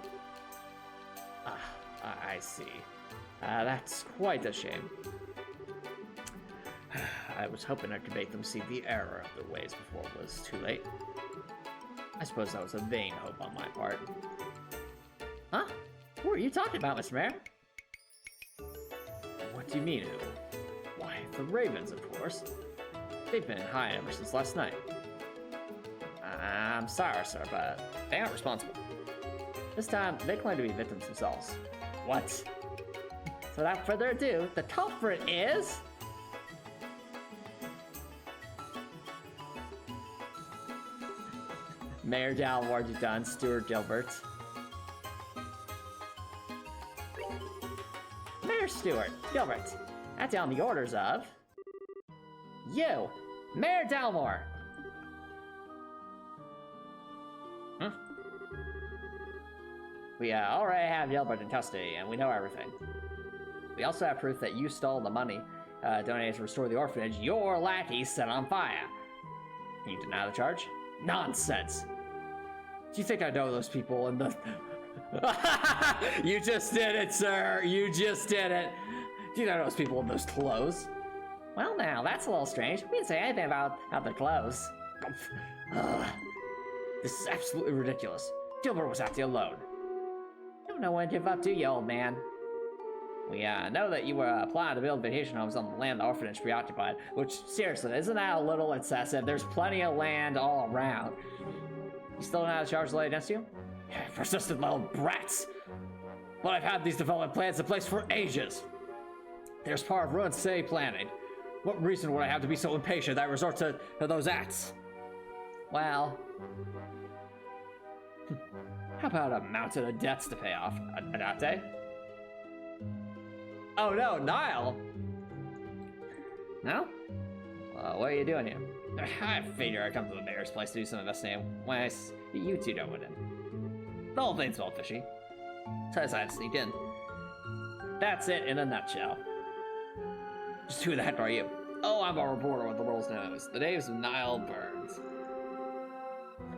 I see. That's quite a shame. I was hoping I could make them see the error of their ways before it was too late. I suppose that was a vain hope on my part. Huh? Who are you talking about, Mr. Mayor? What do you mean, who? Why, the Ravens, of course. They've been in high ever since last night. I'm sorry, sir, but they aren't responsible. This time, they claim to be victims themselves. What? So without further ado, the culprit is... Mayor Dalmore done, Stuart Gilbert. Mayor Stuart Gilbert, acting on the orders of... You, Mayor Dalmore. We already have Gilbert in custody, and we know everything. We also have proof that you stole the money donated to restore the orphanage your lackey set on fire. Can you deny the charge? Nonsense! Do you think I know those people in the... You just did it, sir! You just did it! Do you know those people in those clothes? Well, now, that's a little strange. We didn't say anything about the clothes. This is absolutely ridiculous. Gilbert was acting alone. Don't know when to give up, do you, old man? We know that you were planning to build vacation homes on the land the orphanage preoccupied, which, seriously, isn't that a little excessive? There's plenty of land all around. You still don't have a charge laid against you? Persistent little brats! But I've had these development plans in place for ages. There's part of Ruan's city planning. What reason would I have to be so impatient that I resort to those acts? Well... How about a mountain of debts to pay off, Adate? Oh no, Niall! No? What are you doing here? I figure I come to the mayor's place to do some investigating. Well, you two don't win it. The whole thing's smelled fishy. So I decided to sneak in. That's it in a nutshell. Just who the heck are you? Oh, I'm a reporter with the world's news. The name's Niall Burns.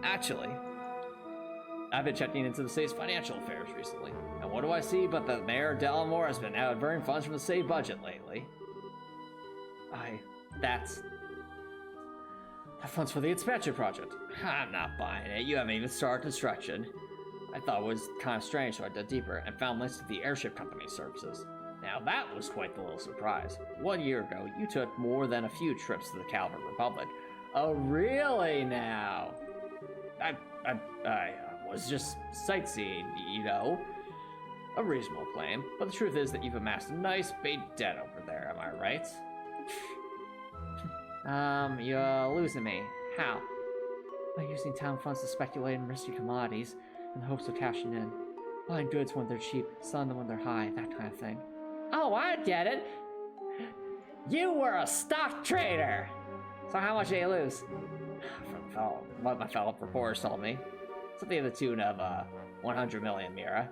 Actually, I've been checking into the city's financial affairs recently. And what do I see but that Mayor Dalmore has been diverting funds from the city budget lately? That funds for the expansion project. I'm not buying it. You haven't even started construction. I thought it was kind of strange, so I dug deeper and found links to the airship company's services. Now that was quite the little surprise. 1 year ago, you took more than a few trips to the Calvert Republic. Oh, really now? I was just sightseeing, you know. A reasonable claim, but the truth is that you've amassed a nice big debt over there, am I right? You're losing me. How? By using town funds to speculate in risky commodities. in the hopes of cashing in. Buying goods when they're cheap, selling them when they're high, that kind of thing. Oh, I get it! You were a stock trader! So how much did you lose? What my fellow reporters told me. Something to the tune of 100 million Mira.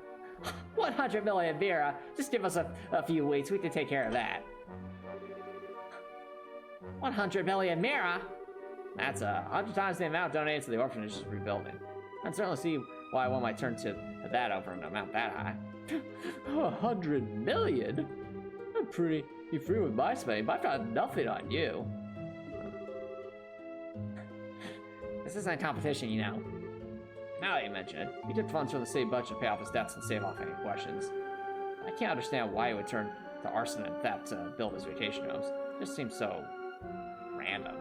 100 million Mira? Just give us a few weeks, we can take care of that. 100 million Mira? That's 100 times the amount donated to the orphanage is rebuilding. I can certainly see why one might turn to that over an amount that high. 100 million? I'm pretty free with my spending, but I've got nothing on you. This isn't a competition, you know. Now that you mention it, he took funds from the city budget to pay off his debts and save off any questions. I can't understand why he would turn to arson and theft to build his vacation homes. It just seems so random.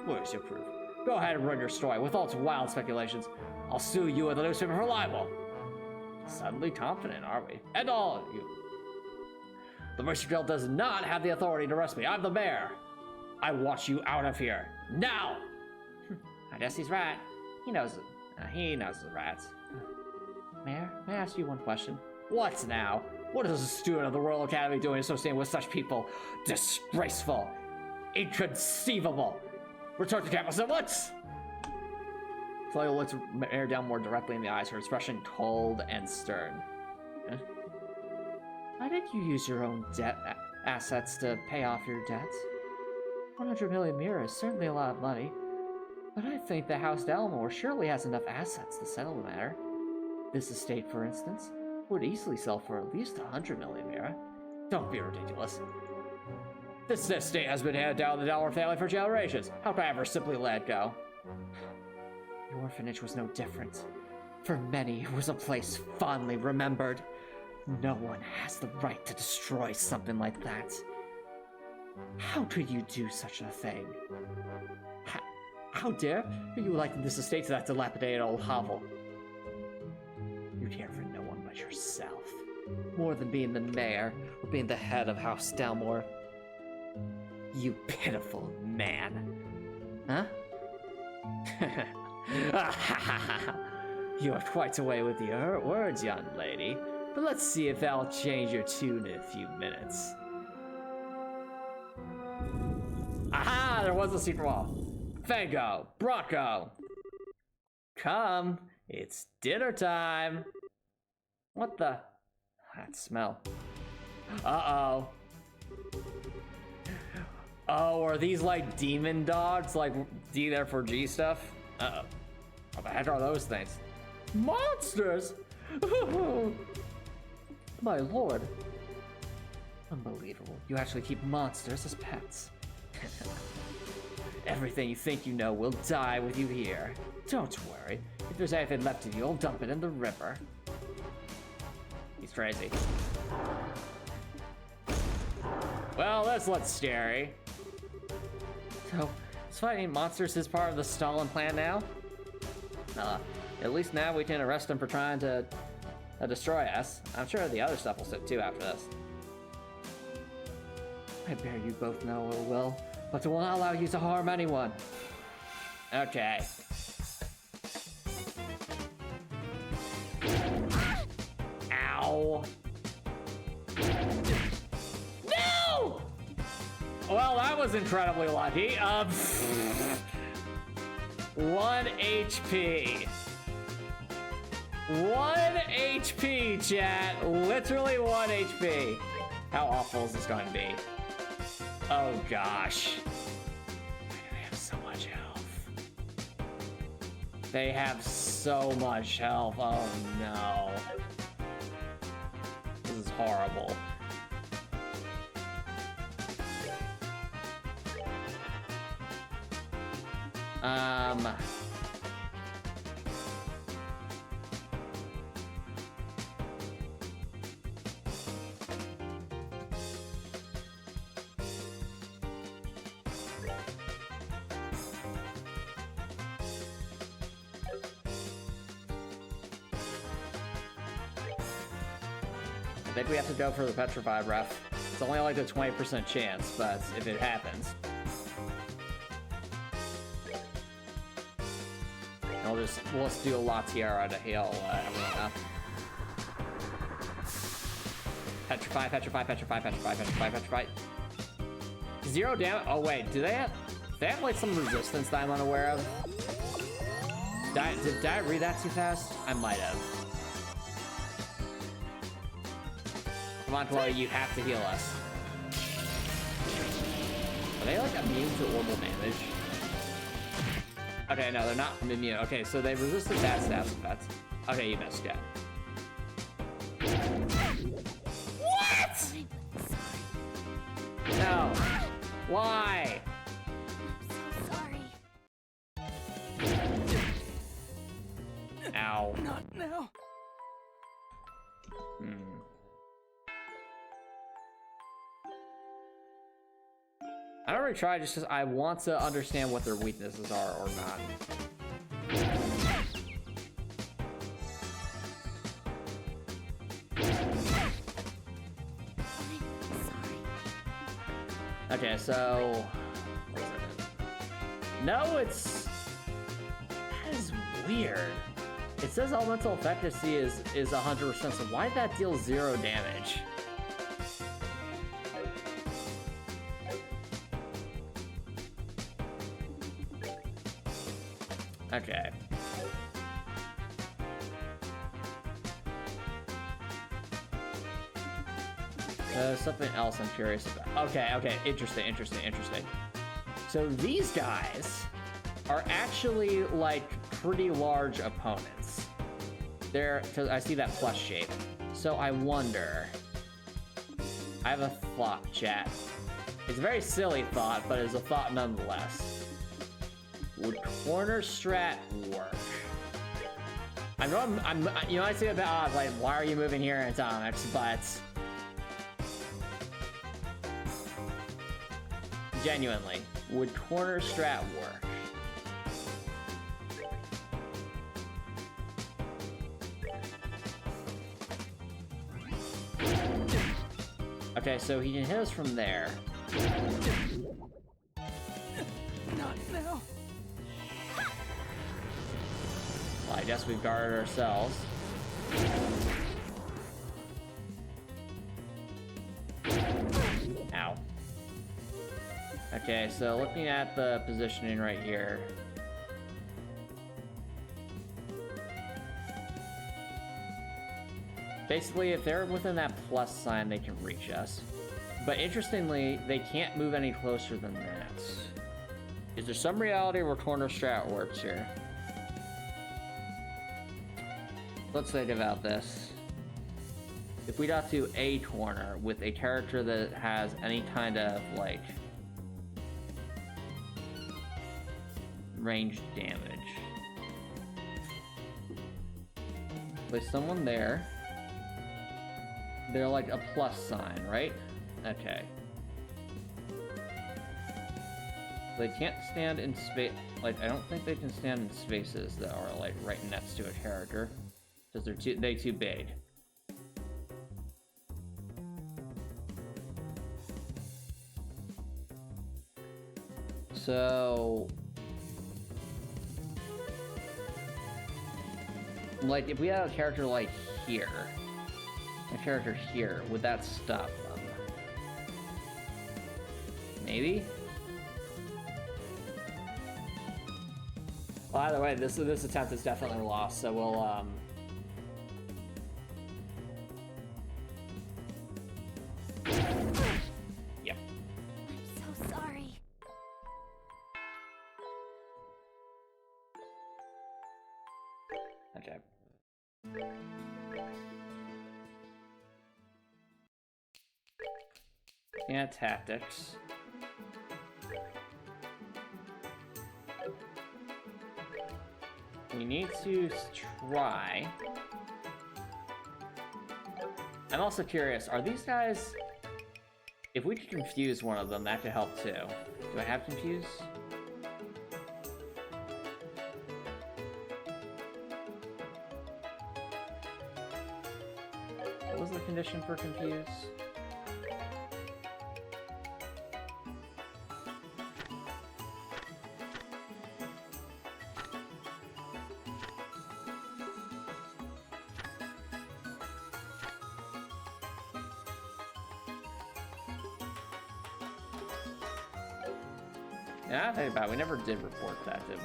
Where's your proof? Go ahead and run your story with all its wild speculations. I'll sue you and the newspaper for libel. Suddenly confident, are we? And all of you. The Mercy Drill does not have the authority to arrest me. I'm the mayor. I want you out of here. Now! I guess he's right. He knows the rats. Mayor, may I ask you one question? What now? What is a student of the Royal Academy doing associating with such people? Disgraceful. Inconceivable. Return to campus at once! Flail looked Mayor down more directly in the eyes, her expression cold and stern. Huh? Why did you use your own debt assets to pay off your debts? 100 million Mira is certainly a lot of money, but I think the House Dalmore surely has enough assets to settle the matter. This estate, for instance, would easily sell for at least 100 million Mira. Don't be ridiculous. This estate has been handed down to the Dalmore family for generations. How could I ever simply let it go? The orphanage was no different. For many, it was a place fondly remembered. No one has the right to destroy something like that. How could you do such a thing? How dare you liken this estate to that dilapidated old hovel? You care for no one but yourself, more than being the mayor or being the head of House Dalmore. You pitiful man. Huh? You have quite a way with your words, young lady, but let's see if that'll change your tune in a few minutes. Aha! There was a secret wall. Fango, Bronco, come, it's dinner time. What the? That smell. Uh-oh. Oh, are these like demon dogs? Like D there for G stuff? Uh-oh. What the heck are those things? Monsters! My lord. Unbelievable. You actually keep monsters as pets. Everything you think you know will die with you here. Don't worry. If there's anything left of you, I'll dump it in the river. He's crazy. Well, this looks scary. So, is fighting monsters is part of the Stalin plan now? At least now we can arrest him for trying to destroy us. I'm sure the other stuff will sit too after this. I bear you both know ill will, but it will not allow you to harm anyone. Okay. Ow. No! Well, that was incredibly lucky. 1 HP. 1 HP, chat. Literally 1 HP. How awful is this going to be? Oh gosh. They have so much health. They have so much health. Oh no. This is horrible. I think we have to go for the petrified ref. It's only like a 20% chance, but if it happens. I'll we'll just do a La Tiara to heal everyone up. Petrify, petrify, petrify, petrify, petrify, petrify. 0 damage. Oh wait, do they have like some resistance that I'm unaware of? Did I read that too fast? I might have. Come on, Chloe, you have to heal us. Are they like immune to orbital damage? Okay, no, they're not immune. Okay, so they resisted that status effect. Okay, you missed, yeah. What? No. Why?
I'm so sorry.
Ow.
Not now.
I don't really try just because I want to understand what their weaknesses are or not. Okay, so what is it? No, it's that is weird. It says elemental efficacy is 100%, so why did that deal 0 damage? Okay. Something else I'm curious about. Okay, interesting. So these guys are actually like pretty large opponents. Cause I see that plus shape. So I wonder. I have a thought, chat. It's a very silly thought, but it's a thought nonetheless. Would corner strat work? You know, I see about odds, like, why are you moving here in atomics? But genuinely, would corner strat work? Okay, so he can hit us from there.
Not now.
Well, I guess we've guarded ourselves. Ow. Okay, so looking at the positioning right here. Basically, if they're within that plus sign, they can reach us. But interestingly, they can't move any closer than that. Is there some reality where corner strat works here? Let's think about this. If we got to a corner with a character that has any kind of, like, ranged damage. Place someone there. They're like a plus sign, right? Okay. They can't stand in space. Like, I don't think they can stand in spaces that are like right next to a character, because they're too big. So, like, if we had a character like here. A character here, would that stop them? Maybe? Well, either way, this attempt is definitely lost, so we'll, Yep.
I'm so sorry.
Okay. Yeah, tactics. We need to try. I'm also curious, are these guys... If we could confuse one of them, that could help too. Do I have confuse? What was the condition for confuse? Yeah, I think about it. We never did report that, did we?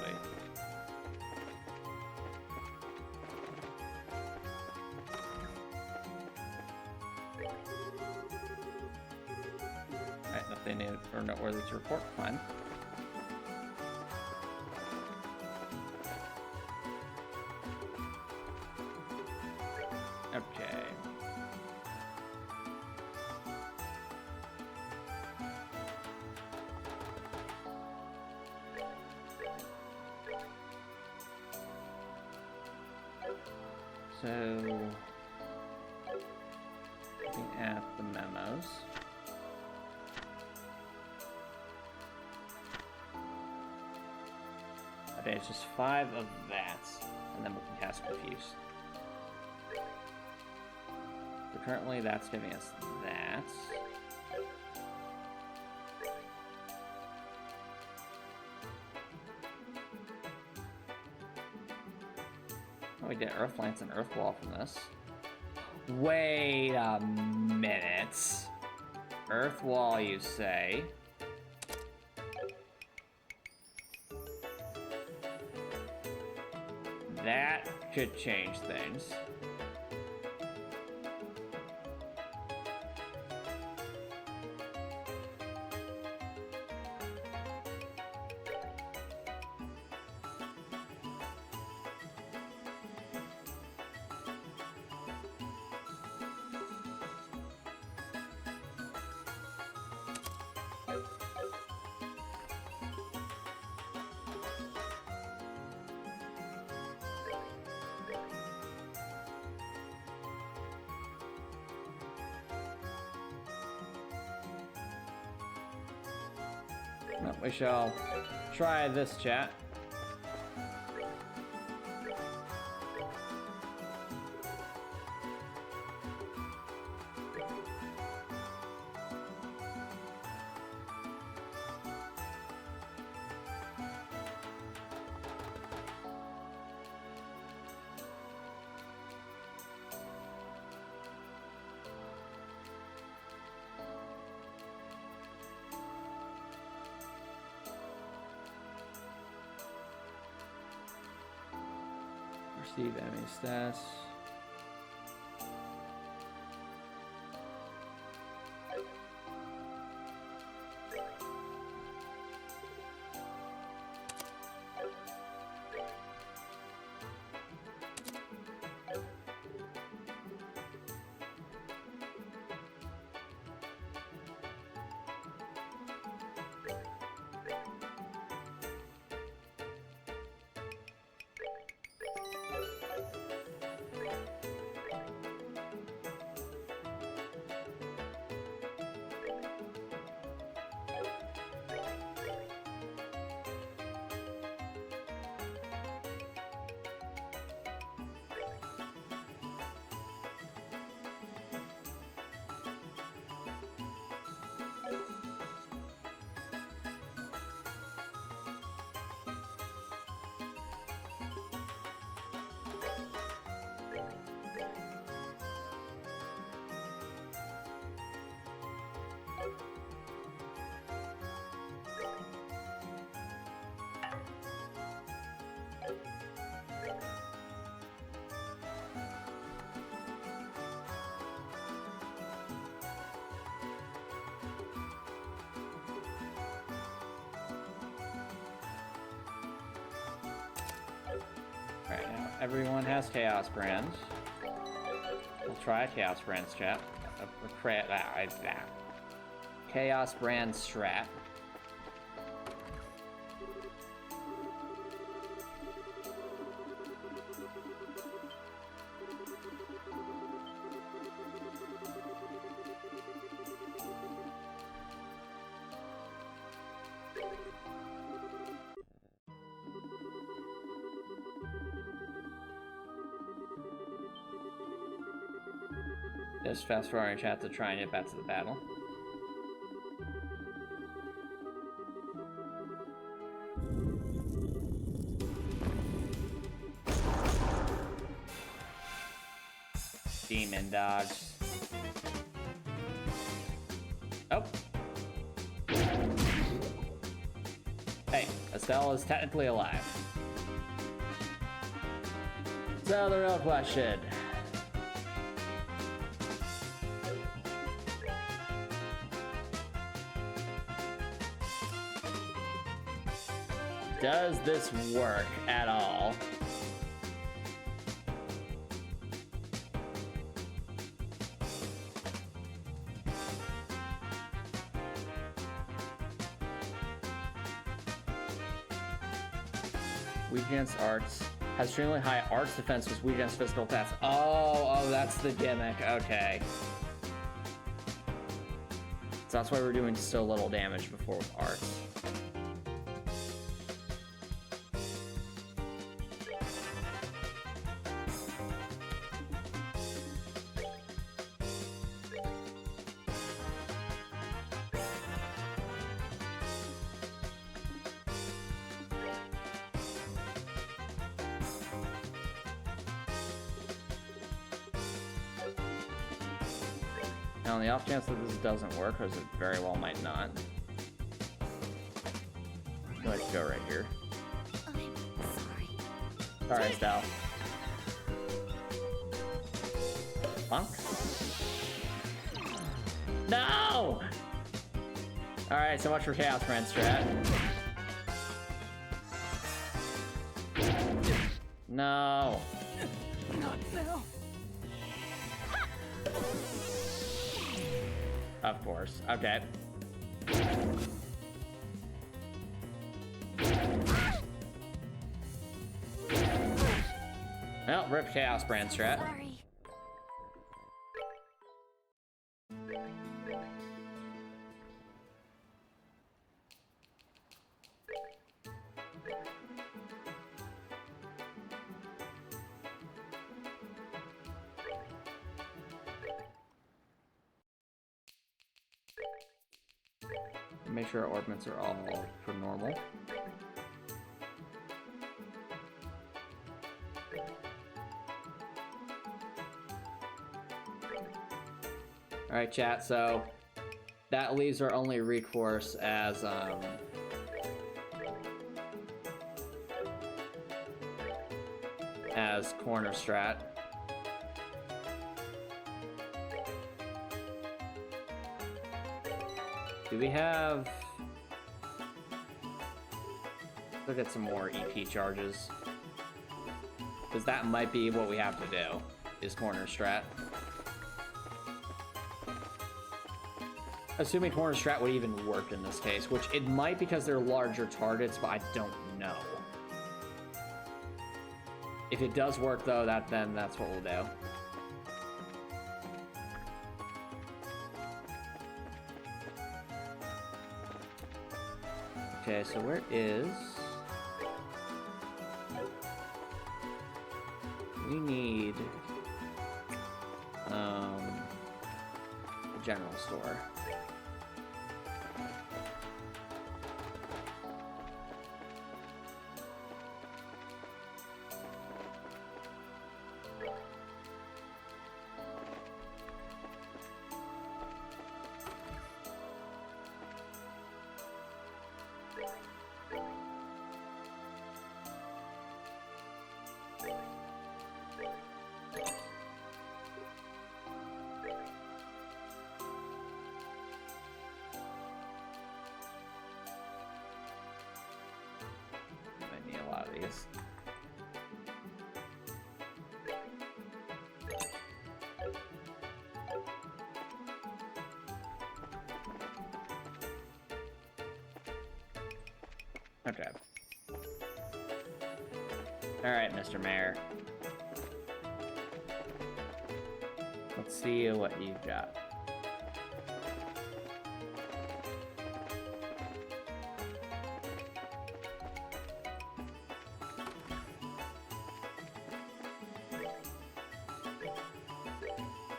Alright, nothing new or noteworthy to report. Fine. Okay. So, looking at the memos. Okay, it's just 5 of that, and then we can cast Confuse. So currently that's giving us that. Oh, we did Earth Lance and Earth Wall from this. Wait a minute. Earth Wall, you say? That could change things. Well, we shall try this, chat. Receive enemy stats. Alright, now everyone has Chaos Brands. We'll try Chaos Brands, chat. Chaos Brand strat. Just fast forwarding chat to try and get back to the battle. Demon dodge. Oh. Estelle is technically alive. So the real question. Does this work at all? Weak against arts. Has extremely high arts defense, was weak against physical attacks. Oh, that's the gimmick. Okay. So that's why we're doing so little damage before with arts. Now, on the off chance that this doesn't work, because it very well might not, I like to go right here.
I'm sorry.
Sorry, Estelle. Funk? No! Alright, so much for Chaos Friend strat. No.
Not now.
Of course. Okay. Well, rip Chaos Brand strat.
Sorry.
Make sure our orbits are all for normal. Alright, chat, so that leaves our only recourse as corner strat. Do we have... Look at some more EP charges. Because that might be what we have to do, is corner strat. Assuming corner strat would even work in this case, which it might because they're larger targets, but I don't know. If it does work though, then that's what we'll do. Okay, so where is... We need... a general store. I need a lot of these. Okay. All right, Mr. Mayor. Let's see what you've got.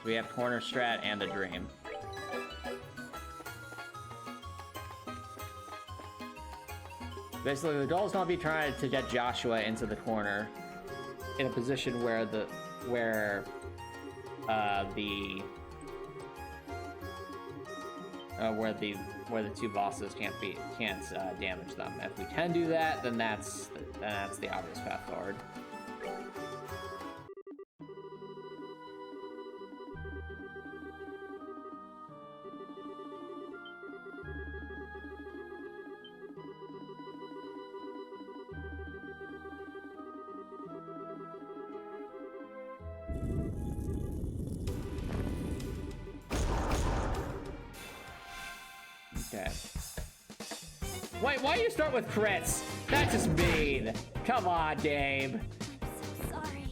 We have corner strat and a dream. Basically, the goal is not be trying to get Joshua into the corner in a position where the where the two bosses can't damage them. If we can do that, then that's the obvious path forward. Okay. Wait, why do you start with crits? That's just mean. Come on, Dave.
I'm so sorry.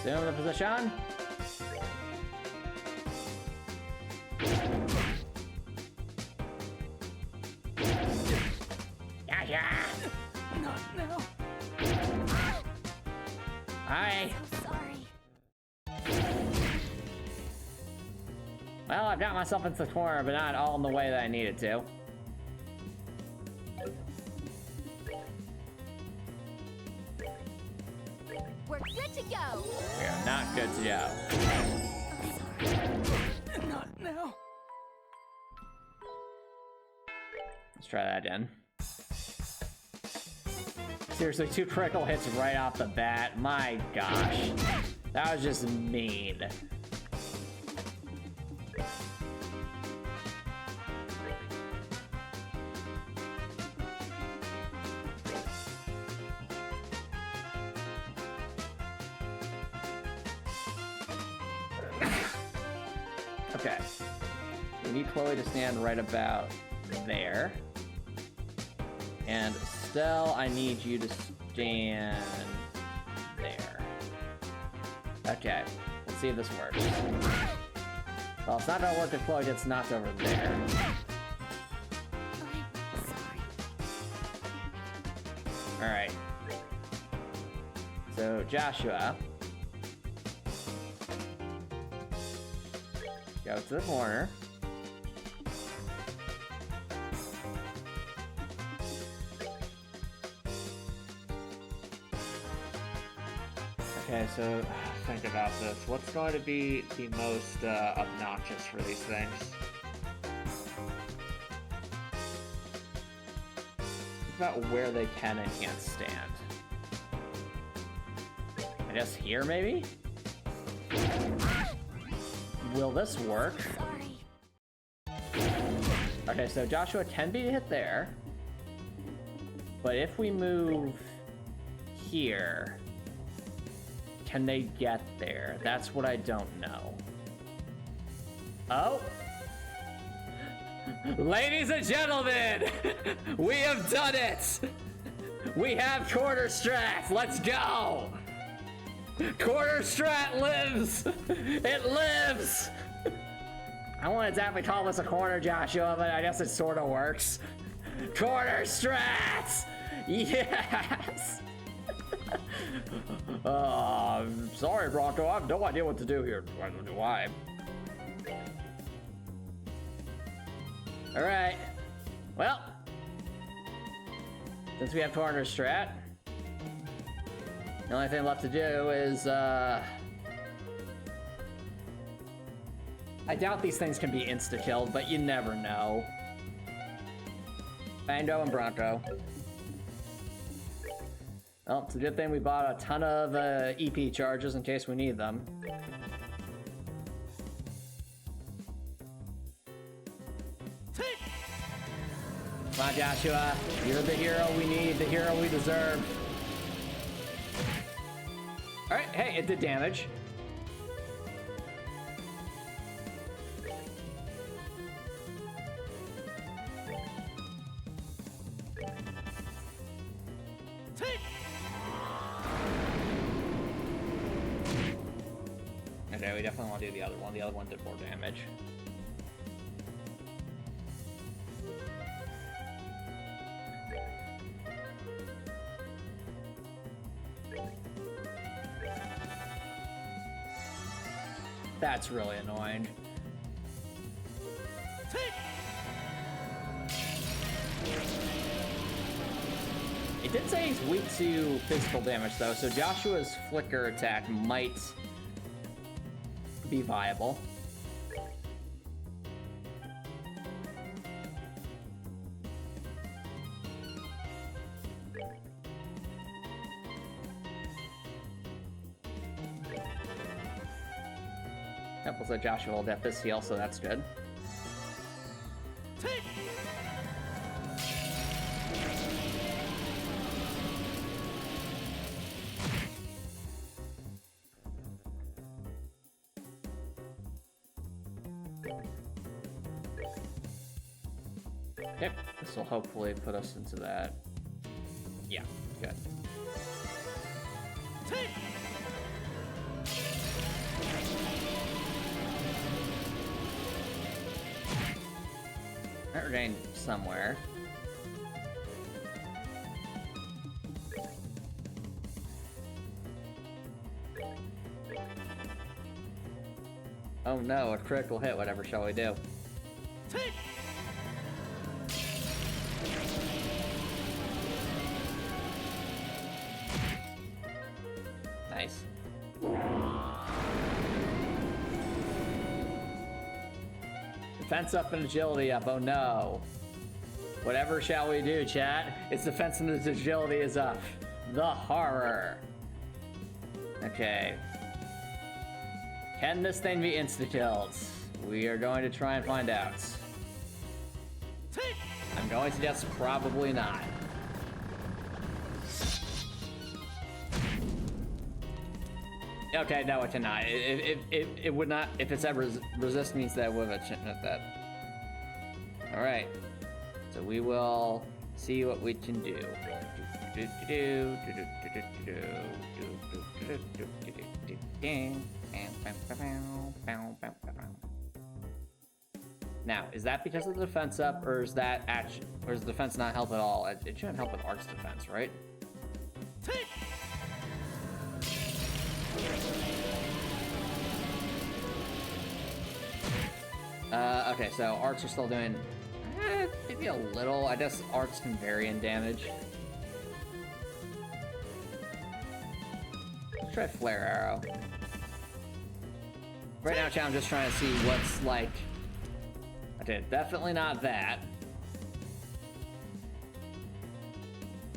Zoom the position.
Not now.
Hi.
So sorry.
Well, I've got myself into the corner, but not all in the way that I needed to.
We're good to go.
We are not good to go.
I'm sorry.
Not now.
Let's try that again. Seriously, 2 critical hits right off the bat. My gosh. That was just mean. Okay. We need Chloe to stand right about there. And Estelle, I need you to stand there. Okay, let's see if this works. Well, it's not gonna work if Chloe gets knocked over there.
I'm sorry.
Alright. So, Joshua. Go to the corner. Okay, so think about this. What's going to be the most obnoxious for these things? Think about where they can and can't stand. I guess here, maybe? Will this work?
Sorry.
Okay, so Joshua can be hit there. But if we move here, can they get there? That's what I don't know. Oh! Ladies and gentlemen, we have done it! We have quarter strat. Let's go! Quarter strat lives! It lives! I wouldn't exactly call this a corner, Joshua, but I guess it sort of works. Quarter strats! Yes! Sorry, Bronco. I have no idea what to do here. Why? All right. Well, since we have corner strat, the only thing left to do is I doubt these things can be insta-killed, but you never know. Bando and Bronco. Well, it's a good thing we bought a ton of EP charges in case we need them. Come on, Joshua. You're the hero we need, the hero we deserve. Alright, hey, it did damage. Okay, we definitely want to do the other one. The other one did more damage. That's really annoying. It did say he's weak to physical damage, though, so Joshua's flicker attack might be viable. Yep, looks like Joshua will get this heal, so that's good. Yep, this will hopefully put us into that. Yeah, good. That remained somewhere. Oh no, a critical hit, whatever shall we do? Nice. Defense up and agility up, oh no. Whatever shall we do, chat? Its defense and its agility is up. The horror. Okay. Can this thing be insta-killed? We are going to try and find out. I'm going to guess probably not. Okay, no, it cannot. It would not. If it's ever resist means that it would have at that. All right, so we will see what we can do. Now, is that because of the defense up, or is that actually, or does the defense not help at all? It shouldn't help with Art's defense, right? Okay, so arts are still doing maybe a little. I guess arts can vary in damage. Let's try flare arrow. Right now, chat, I'm just trying to see what's like. Okay, definitely not that.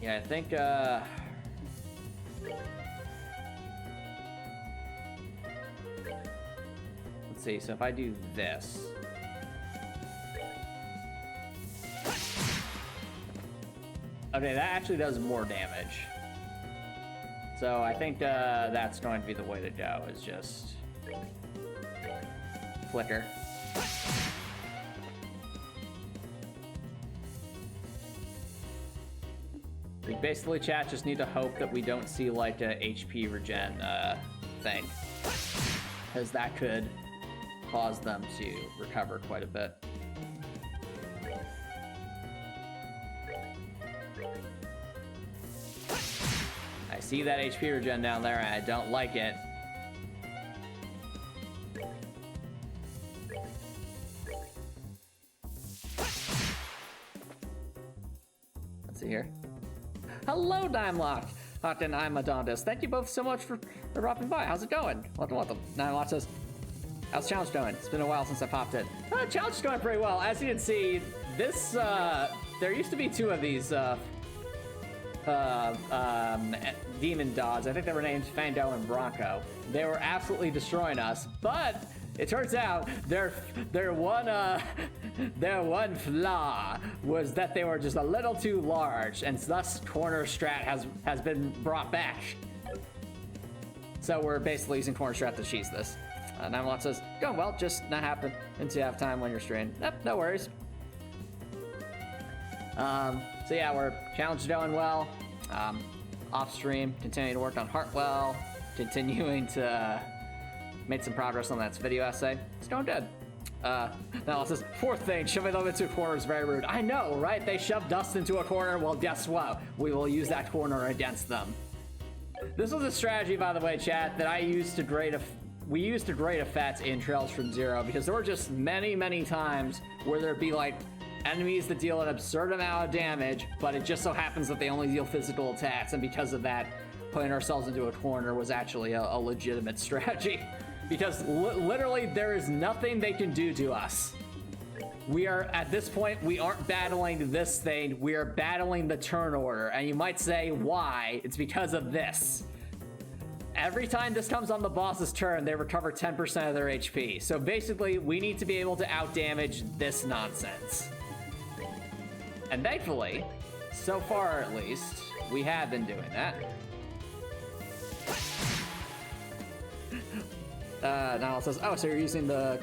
Yeah, I think let's see, so if I do this. Okay, that actually does more damage. So I think that's going to be the way to go, is just flicker. We basically, chat, just need to hope that we don't see like a HP regen thing, because that could cause them to recover quite a bit. I see that HP regen down there and I don't like it. Let's see here. Hello, Dimelock! And I'm Adondas. Thank you both so much for dropping by. How's it going? What the Dimelock says, how's challenge going? It's been a while since I popped in. Challenge is going pretty well. As you can see, this, there used to be two of these, demon dogs. I think they were named Fando and Bronco. They were absolutely destroying us, but it turns out their one flaw was that they were just a little too large, and thus corner strat has been brought back. So we're basically using corner strat to cheese this. Namalot says, going well, just not happen until you have time when you're streaming. Yep, no worries. So yeah, we're challenge going well. Off stream, continuing to work on Heartwell, continuing to make some progress on that video essay. It's going good. Now it says, fourth thing, shoving them into a corner is very rude. I know, right? They shoved us into a corner. Well, guess what? We will use that corner against them. This was a strategy, by the way, chat, that I used to we used to great effect in Trails from Zero, because there were just many times where there'd be like enemies that deal an absurd amount of damage, but it just so happens that they only deal physical attacks, and because of that, putting ourselves into a corner was actually a legitimate strategy. Because literally, there is nothing they can do to us. We are, at this point, we aren't battling this thing, we are battling the turn order. And you might say, why? It's because of this. Every time this comes on the boss's turn, they recover 10% of their HP. So basically, we need to be able to outdamage this nonsense. And thankfully, so far at least, we have been doing that. Now it says, oh, so you're using the...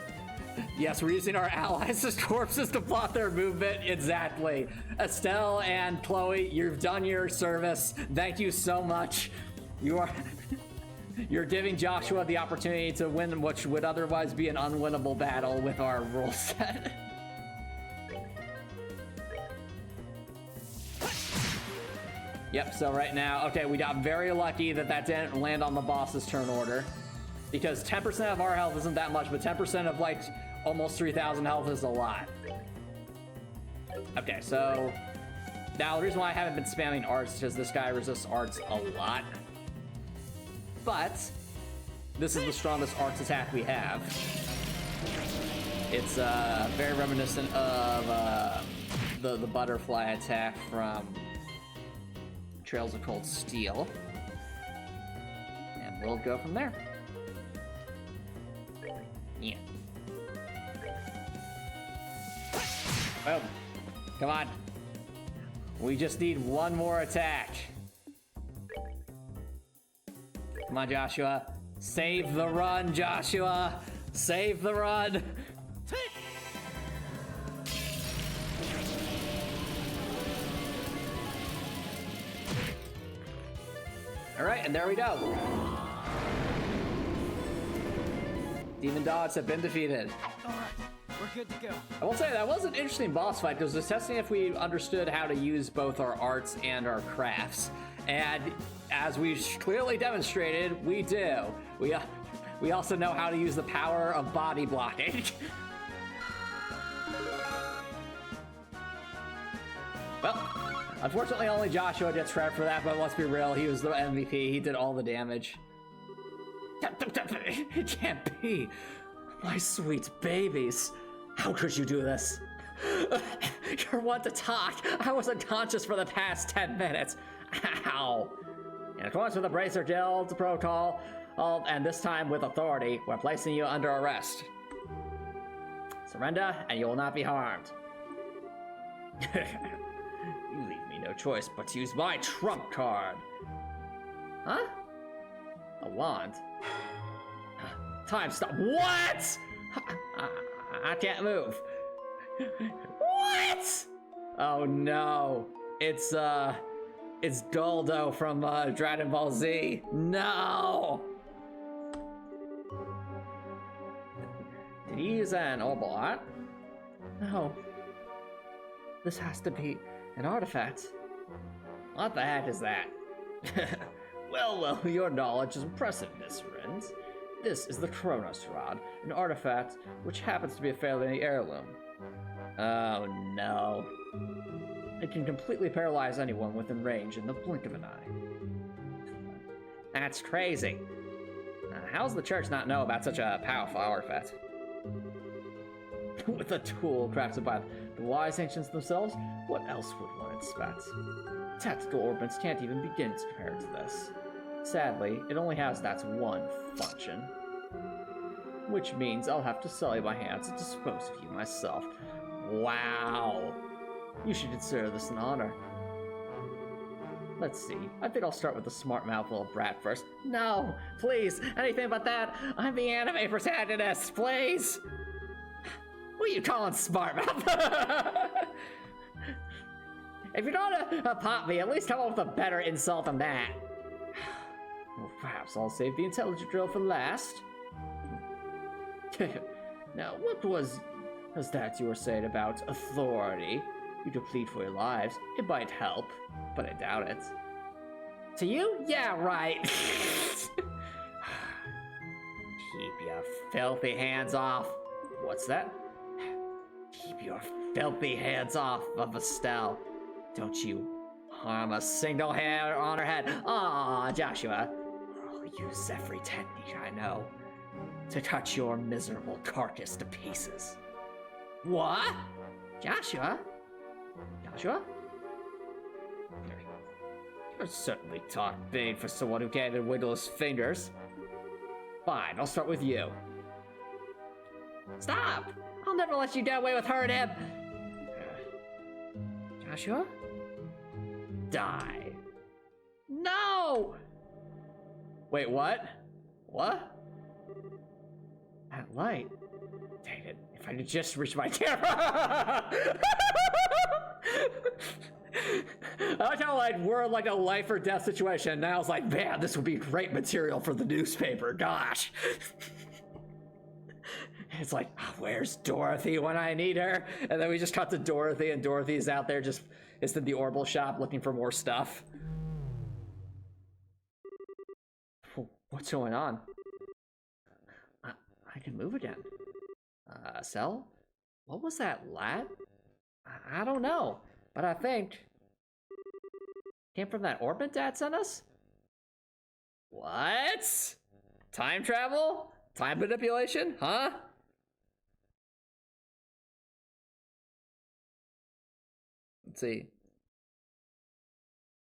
Yes, we're using our allies as corpses to plot their movement. Exactly. Estelle and Chloe, you've done your service. Thank you so much. You're giving Joshua the opportunity to win what would otherwise be an unwinnable battle with our rule set. Yep, so right now, okay, we got very lucky that that didn't land on the boss's turn order. Because 10% of our health isn't that much, but 10% of like almost 3,000 health is a lot. Okay, so now the reason why I haven't been spamming arts is because this guy resists arts a lot. But this is the strongest arts attack we have. It's very reminiscent of the butterfly attack from Trails of Cold Steel. And we'll go from there. Yeah. Boom. Come on. We just need one more attack. Come on, Joshua. Save the run, Joshua. Save the run. All right, and there we go. Demon dogs have been defeated.
All right, we're good to go.
I will say that was an interesting boss fight because it was testing if we understood how to use both our arts and our crafts. And as we clearly demonstrated, we do. We also know how to use the power of body blocking. Well, unfortunately only Joshua gets credit for that, but let's be real, he was the MVP, he did all the damage. It can't be. My sweet babies. How could you do this? You're one to talk. I was unconscious for the past 10 minutes. Ow. In accordance with the Bracer Guild's protocol, and this time with authority, we're placing you under arrest. Surrender, and you will not be harmed. You leave me no choice but to use my trump card. Huh? A wand? Time stop. What? I can't move. What? Oh no. It's Goldo from Dragon Ball Z. No. Did he use an orbital art? No. This has to be an artifact. What the heck is that? Well, your knowledge is impressive, Miss Renz. This is the Kronos Rod, an artifact which happens to be a family heirloom. Oh no. It can completely paralyze anyone within range in the blink of an eye. That's crazy. How's the church not know about such a powerful artifact? With a tool crafted by the wise ancients themselves, what else would one expect? Tactical orbits can't even begin to compare to this. Sadly, it only has that one function. Which means I'll have to sully my hands and dispose of you myself. Wow. You should consider this an honor. Let's see. I think I'll start with the smart mouth little brat first. No! Please! Anything but that! I'm the anime protagonist! Please! What are you calling smart mouth? If you're gonna pop me, at least come up with a better insult than that. Well, perhaps I'll save the intelligent drill for last. Now, what was that you were saying about authority? You deplete for your lives. It might help, but I doubt it. To you? Yeah, right. Keep your filthy hands off. What's that? Keep your filthy hands off of Estelle. Don't you harm a single hair on her head. Ah, Joshua. I'll use every technique I know to cut your miserable carcass to pieces. What? Joshua? Joshua? You're certainly talk big for someone who can't even wiggle his fingers. Fine, I'll start with you. Stop! I'll never let you get away with her and him! Joshua? Die. No! Wait, what? What? That light. Dang it, if I could just reach my camera! I like how we're in a life or death situation. Now it's like, man, this would be great material for the newspaper. Gosh. It's like, oh, where's Dorothy when I need her? And then we just cut to Dorothy, and Dorothy's out there just is in the Orbital shop looking for more stuff. What's going on? I can move again. Cell? What was that, lad? I don't know. But I think came from that orbit Dad sent us? What? Time travel? Time manipulation? Huh? Let's see.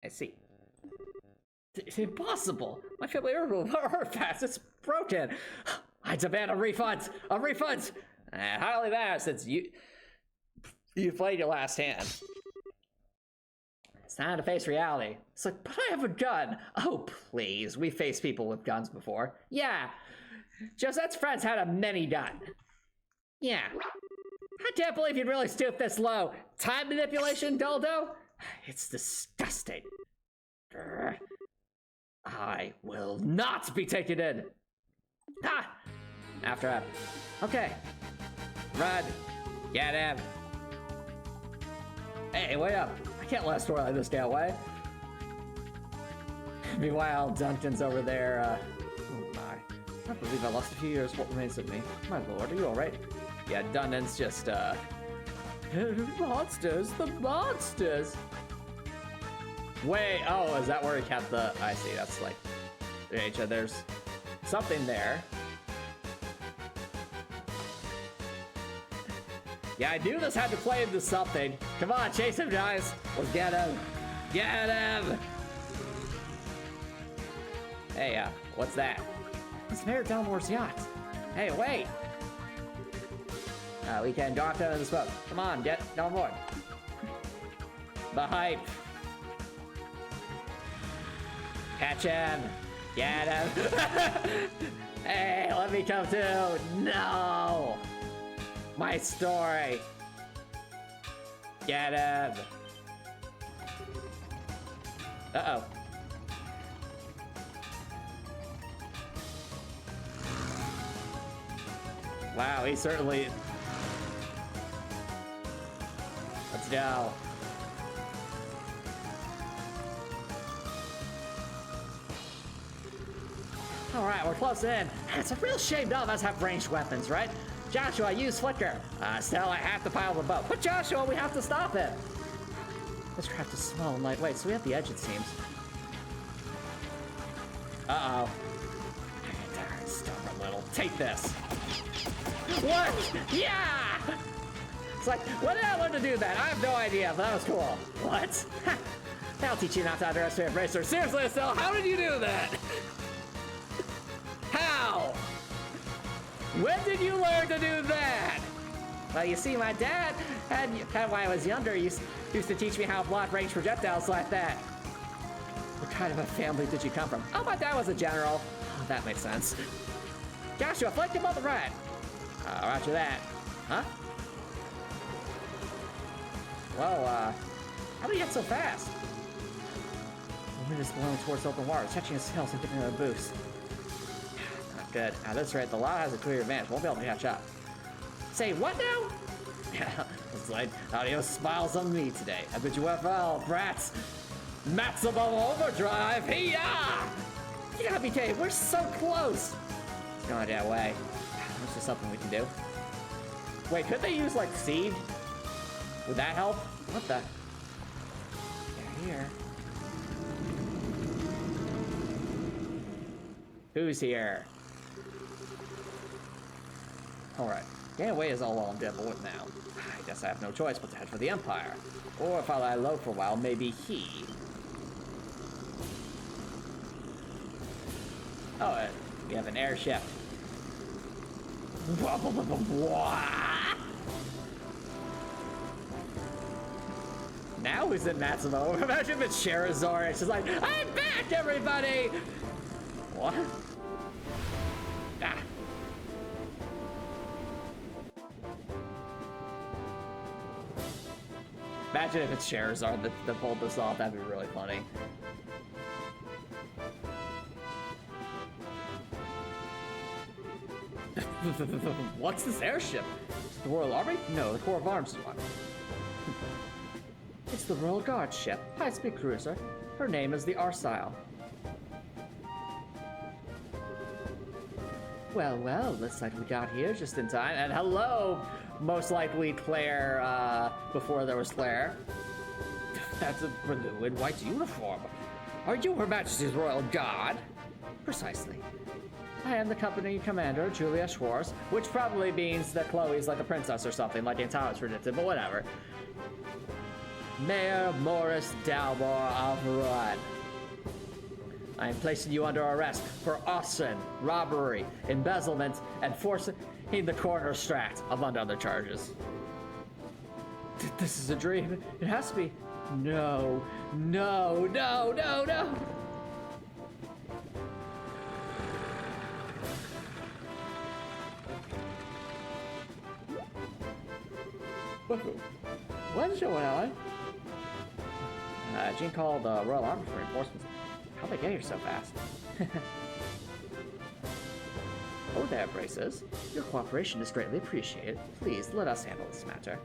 I see. It's impossible. My family artifact is broken. I demand a refund. A refund. Highly matter since you played your last hand. It's time to face reality. It's like, but I have a gun. Oh, please. We faced people with guns before. Yeah. Josette's friends had a mini-gun. Yeah. I can't believe you'd really stoop this low. Time manipulation, Doldo? It's disgusting. Grr. I will not be taken in. Ha! After up. Okay. Run. Get him. Hey, wait up. I can't let a story like this get away. Meanwhile, Duncan's over there, oh my. I can't believe I lost a few years. What remains of me? My lord, are you alright? Yeah, Duncan's just, monsters, the monsters! Wait, oh, is that where he kept the, I see, that's like, there's something there. Yeah, I knew this had to play into something. Come on, chase him, guys. Let's get him. Get him! Hey, what's that? It's Mayor Delmore's yacht. Hey, wait! We can dock down in this boat. Come on, get on board. The hype. Catch him. Get him. Hey, let me come too. No! My story. Get him. Uh-oh. Wow, he certainly... Let's go. Alright, we're close in. It's a real shame none of us have ranged weapons, right? Joshua, use flicker. Still, I have to pile the boat. But Joshua, we have to stop him. This craft is small and lightweight, so we have the edge, it seems. Uh-oh. Darn, stubborn little. Take this. What? Yeah! It's like, when did I learn to do that? I have no idea, but that was cool. What? That'll teach you not to underestimate racers. Seriously, Estelle, how did you do that? How? When did you learn to do that? Well, you see, my dad had when I was younger, used to teach me how to block range projectiles like that. What kind of a family did you come from? Oh, my dad was a general. Oh, that makes sense. Joshua, flank him on the right. Roger that. Huh? Whoa, how do you get so fast? The wind is blowing towards open water, touching his sails and giving it a boost. Not good. At this rate, the law has a clear advantage. Won't be able to catch up. Say what now? Yeah, looks like audio smiles on me today. I bid you well, brats. Maximum overdrive, hey-ya! You gotta be kidding, we're so close. It's going that way. There's just something we can do. Wait, could they use, like, seed? Would that help? What the? They're here. Who's here? Alright. Getting away is all well and good, but what now? I guess I have no choice but to head for the Empire. Or if I lie low for a while, maybe he. Oh, we have an airship. Now who's in Matsumo? Imagine if it's Charizard. It's just like, I'm back, everybody! What? Ah. Imagine if it's Charizard that pulled this off. That'd be really funny. What's this airship? The Royal Army? No, the Corps of Arms one. It's the Royal Guard ship, high-speed cruiser. Her name is the Arsile. Well, looks like we got here just in time. And hello, most likely Claire, before there was Claire. That's a blue and white uniform. Are you Her Majesty's Royal Guard? Precisely. I am the company commander, Julia Schwartz, which probably means that Chloe's like a princess or something, like Antares predicted, but whatever. Mayor Morris Dalmore of Ruan. I am placing you under arrest for arson, robbery, embezzlement, and forcing the coroner's stract, among other charges. This is a dream. It has to be. No. What's going on? Jean called Royal Army for reinforcements. How'd they get here so fast? Oh there, Braces. Your cooperation is greatly appreciated. Please, let us handle this matter.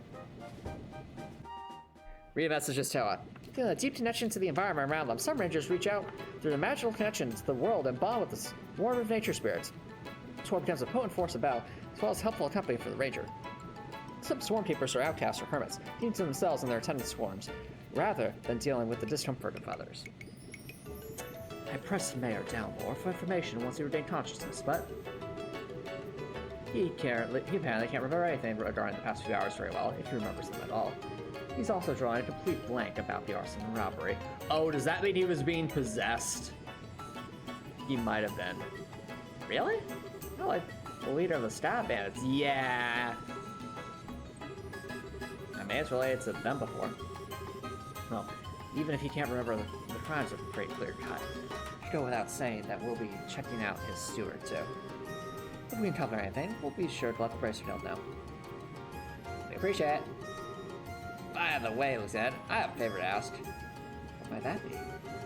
Read a message to Toa. Feel a deep connection to the environment around them. Some rangers reach out through the magical connection to the world and bond with the swarm of nature spirits. Swarm becomes a potent force of battle, as well as helpful company for the ranger. Some swarm keepers are outcasts or hermits, keeping to themselves and their attendant swarms, rather than dealing with the discomfort of others. I pressed Mayor Dalmore for information once he regained consciousness, but he apparently can't remember anything regarding the past few hours very well, if he remembers them at all. He's also drawing a complete blank about the arson and robbery. Oh, does that mean he was being possessed? He might have been. Really? Oh, like the leader of the Stab Bandits. Yeah. I mean, it's related to them before. Well, even if he can't remember, the crimes are pretty clear-cut. It should go without saying that we'll be checking out his steward, too. If we can cover anything, we'll be sure to let the Bracer Guild know. We appreciate it. By the way, Lieutenant, I have a favor to ask. What might that be?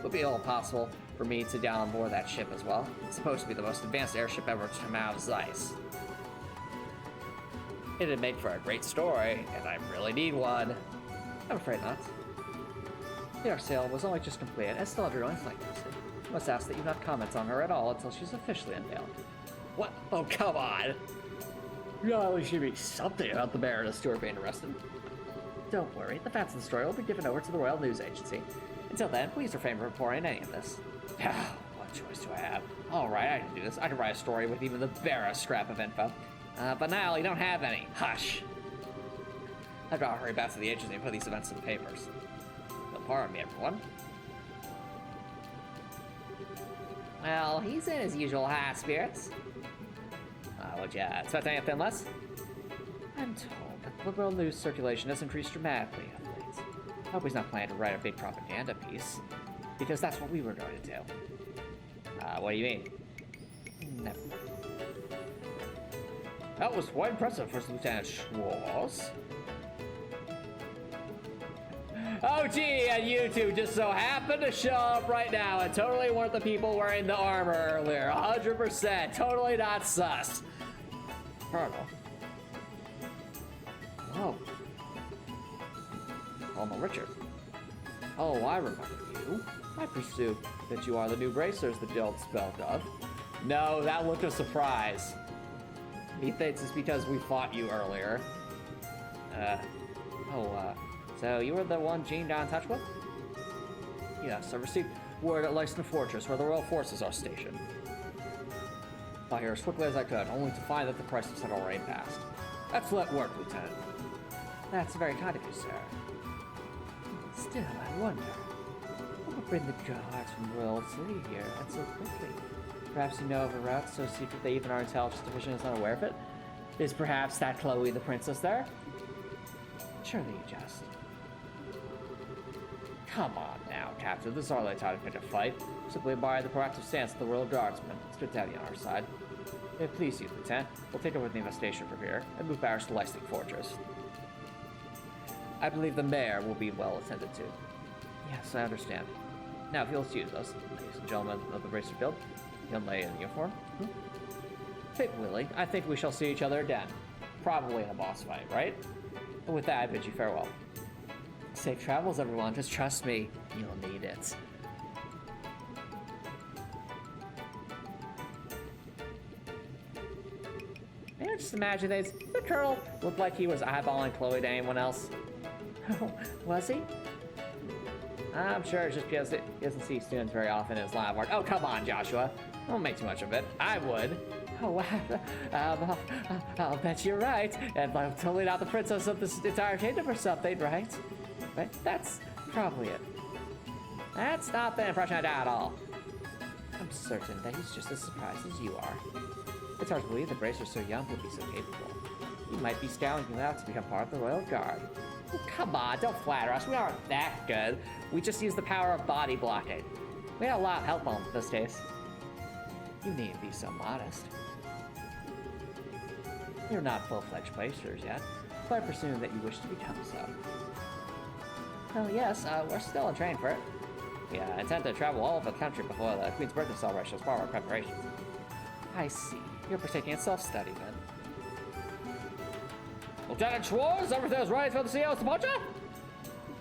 Would be all possible for me to get on board that ship as well. It's supposed to be the most advanced airship ever to come out of Zeiss. It'd make for a great story, and I really need one. I'm afraid not. The Arsale was only just completed and still undergoing flight testing. I must ask that you not comment on her at all until she's officially unveiled. What? Oh, come on! Well, there should be something about the Baroness Stewart being arrested. Don't worry, the facts of the story will be given over to the Royal News Agency. Until then, please refrain from reporting any of this. What choice do I have? Alright, I can do this. I can write a story with even the barest scrap of info. But now you don't have any. Hush! I've got to hurry back to the agency and put these events in the papers. Don't pardon me, everyone. Well, he's in his usual high spirits. Would you expect anything less? I'm told that liberal news circulation has increased dramatically of late. I hope he's not planning to write a big propaganda piece, because that's what we were going to do. What do you mean? Never mind. That was quite impressive, First Lieutenant Schwartz. Oh gee, and you two just so happen to show up right now and totally weren't the people wearing the armor earlier. 100%. Totally not sus. Colonel. Oh. Colonel Richard. Oh, I remember you. I presume that you are the new bracers the guild spoke of. No, that look of surprise. He thinks it's because we fought you earlier. So you were the one Jean got in touch with? Yes, I received word at Leicester Fortress, where the royal forces are stationed. I here as quickly as I could, only to find that the crisis had already passed. Excellent work, Lieutenant. That's very kind of you, sir. Still, I wonder, what would bring the guards from Royal to leave here and so quickly? Perhaps you know of a route so secret that even our intelligence division is unaware of it? Is perhaps that Chloe the princess there? Surely you jest. Come on now, Captain. This is hardly time to pick a fight. Simply admire the proactive stance of the Royal Guardsmen. It's good to have you on our side. Please, you, Lieutenant. We'll take over the investigation from here and move barracks to Leicester Fortress. I believe the mayor will be well attended to. Yes, I understand. Now, if you'll excuse us, ladies and gentlemen of the Racer Guild, young lady in uniform. Take Willie. I think we shall see each other again. Probably in a boss fight, right? And with that, I bid you farewell. Safe travels, everyone. Just trust me. You'll need it. May I just imagine this? The Colonel looked like he was eyeballing Chloe to anyone else. Was he? I'm sure it's just because he doesn't see students very often in his line of work. Oh, come on, Joshua. Don't make too much of it. I would. Oh, wow. I'll bet you're right. And I'm totally not the princess of this entire kingdom or something, right? But that's probably it. That's not the impression I got at all. I'm certain that he's just as surprised as you are. It's hard to believe the Bracer so young would be so capable. He might be scouting you out to become part of the Royal Guard. Oh, come on, don't flatter us. We aren't that good. We just use the power of body blocking. We had a lot of help on this case. You needn't be so modest. You're not full-fledged Bracers yet, but I presume that you wish to become so. Well, yes, we're still in training for it. We intend to travel all over the country before the Queen's birthday celebration as part of our preparations. I see. You're partaking in self-study, then. Lieutenant Schwartz, everything is ready for the CEO's departure?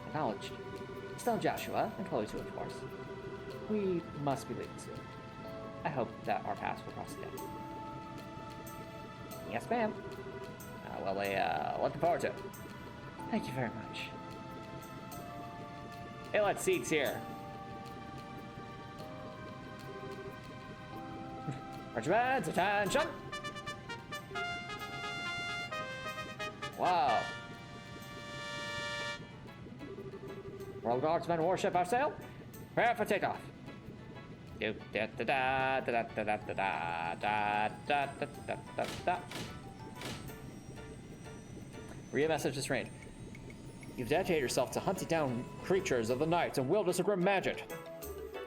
Acknowledged. Still Joshua, and Chloe too, of course. We must be leaving soon. I hope that our paths will cross again. Yes, ma'am. Looking forward to it. Thank you very much. Hey, let's seats here. Regiment, attention! Wow. Royal Guardsmen warship our sail. Prepare for takeoff. Read a message to range. You've dedicated yourself to hunting down creatures of the night and wielders of grim magic.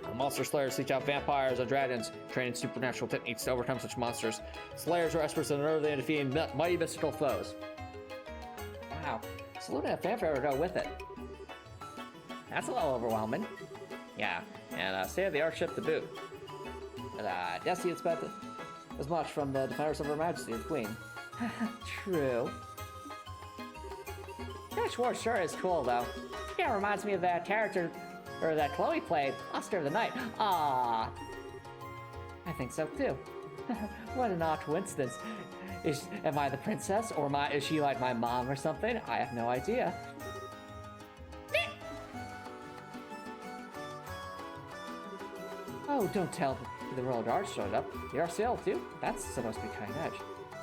The monster slayers seek out vampires and dragons, training supernatural techniques to overcome such monsters. Slayers are experts in unearthing and defeating mighty mystical foes. Wow, salute and fanfare to go with it. That's a little overwhelming. Yeah, and state-of-the-art ship to boot. But I guess you expect as much from the defenders of Her Majesty the Queen. True. That Schwartz sure is cool, though. Yeah, it reminds me of that character, or that Chloe played, Oscar of the Night. Ah, I think so too. What an odd coincidence. Am I the princess, or is she like my mom or something? I have no idea. Oh, don't tell the Royal Guard showed up. They are sailed too? That's supposed to be cutting edge.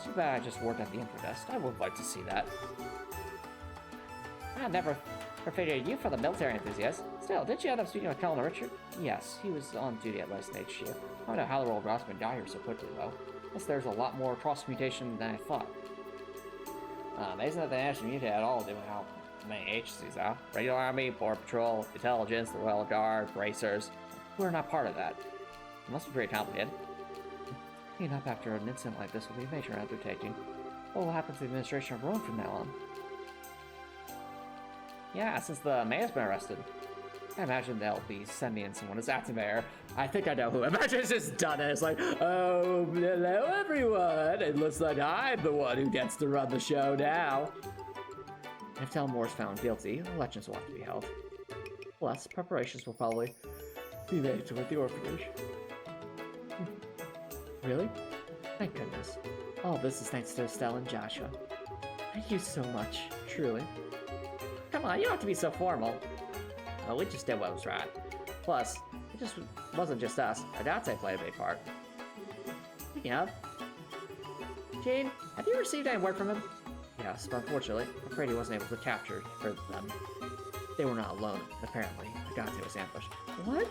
Too bad I just worked at the info desk. I would like to see that. I never figured you for the military enthusiast. Still, did you end up speaking with Colonel Richard? Yes, he was on duty at West HQ. I don't know how the Royal Guardsmen got here so quickly, though. Guess there's a lot more cross-mutation than I thought. Amazing that they managed to mutate at all, given how many agencies are. Regular Army, Border Patrol, Intelligence, the Royal Guard, Bracers. We're not part of that. It must be pretty complicated. Cleaning up after an incident like this will be a major undertaking. What will happen to the administration of Rome from now on? Yeah, since the mayor's been arrested. I imagine they'll be sending in someone as acting mayor. I think I know who. Imagine it's just done it. It's like, oh, hello everyone. It looks like I'm the one who gets to run the show now. If Telmore is found guilty, elections will have to be held. Plus, preparations will probably be made toward the orphanage. Really? Thank goodness. All this is thanks to Estelle and Joshua. Thank you so much, truly. come on, you don't have to be so formal. Oh, we just did what was right. Plus, it just wasn't just us. Adate played a big part. Speaking of, Jane, have you received any word from him? Yes, but unfortunately, I'm afraid he wasn't able to capture for them. They were not alone, apparently. Adate was ambushed. What?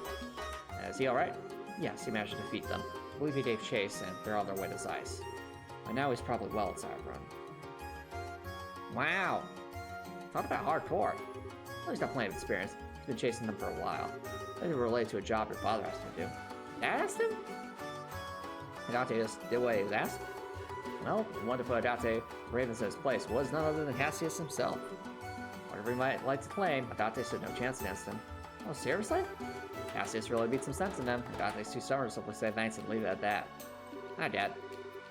Is he alright? Yes, he managed to defeat them. I believe he gave chase, and they're on their way to Zeiss. By now, he's probably well inside Ruan. Wow. Talk about hardcore. Well, he's got plenty of experience. He's been chasing them for a while. Maybe related to a job your father asked him to do. Dad asked him? Adate just did what he was asked? Well, the one to put Adate Ravens in his place was none other than Cassius himself. Whatever he might like to claim, Adate stood no chance against him. Oh, seriously? Cassius really beat some sense in him. Adate's too stubborn to simply say thanks and leave it at that. Hi, Dad.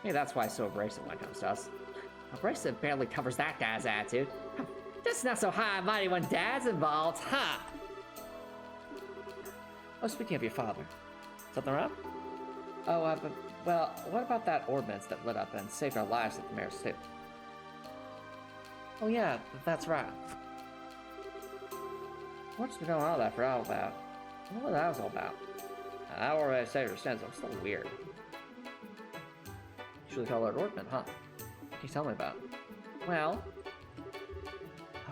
Maybe that's why he's so abrasive when it comes to us. Abrasive barely covers that guy's attitude. That's not so high and mighty when Dad's involved, huh? Oh, speaking of your father. Something wrong? Oh, but, well, what about that ordinance that lit up and saved our lives at the mayor's table? Oh yeah, that's right. What's been going on that for all about? I don't know what that was all about. I already saved her sins, I'm still weird. Usually call her Orphan, huh? What can you tell me about? Well...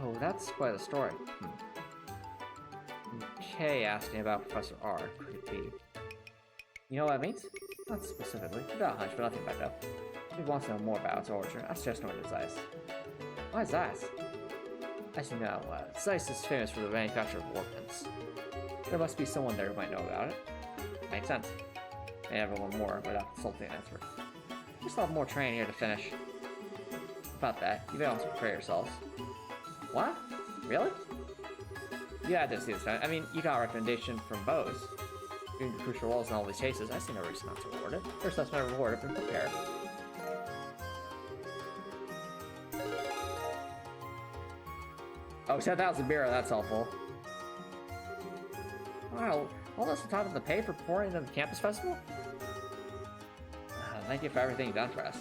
Oh, that's quite a story. Kay asked me about Professor R. Could it be? You know what that means? Not specifically. I got a hunch, but nothing backed up. If he wants to know more about its origin, I suggest knowing its Zeiss. Why Zeiss? As you know, Zeiss is famous for the manufacture of orphans. There must be someone there who might know about it. Makes sense. May never learn more without consulting an expert. We still have more training here to finish. About that, you may also prepare yourselves. What? Really? Yeah, I did see this time. I mean, you got a recommendation from Bose. Doing the crucial roles in all these chases, I see no reason not to reward it. First, that's my reward. I've been prepared. Oh, 10,000 beer, that's helpful. Wow, all this on top of the pay for pouring into the campus festival? Thank you for everything you've done for us.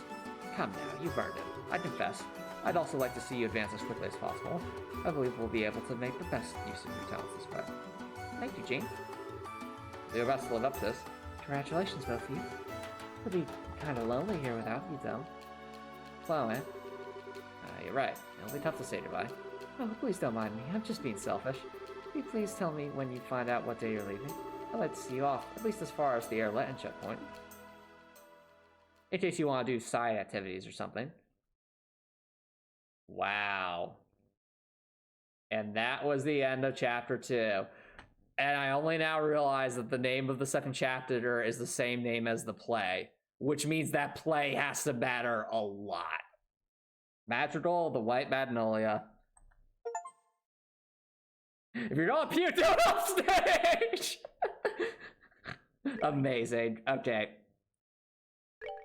Come now, you've earned it. I confess, I'd also like to see you advance as quickly as possible. I believe we'll be able to make the best use of your talents this way. Thank you, Jean. Do your best to live up to this. Congratulations, both of you. It'll be kind of lonely here without you, though. Well, man. You're right. It'll be tough to say goodbye. Oh, please don't mind me. I'm just being selfish. Will you please tell me when you find out what day you're leaving? I'd like to see you off, at least as far as the airlet checkpoint. In case you want to do side activities or something. Wow. And that was the end of chapter 2. And I only now realize that the name of the second chapter is the same name as the play, which means that play has to matter a lot. Madrigal, the White Magnolia. If you're not puke, do it off stage! Amazing. Okay.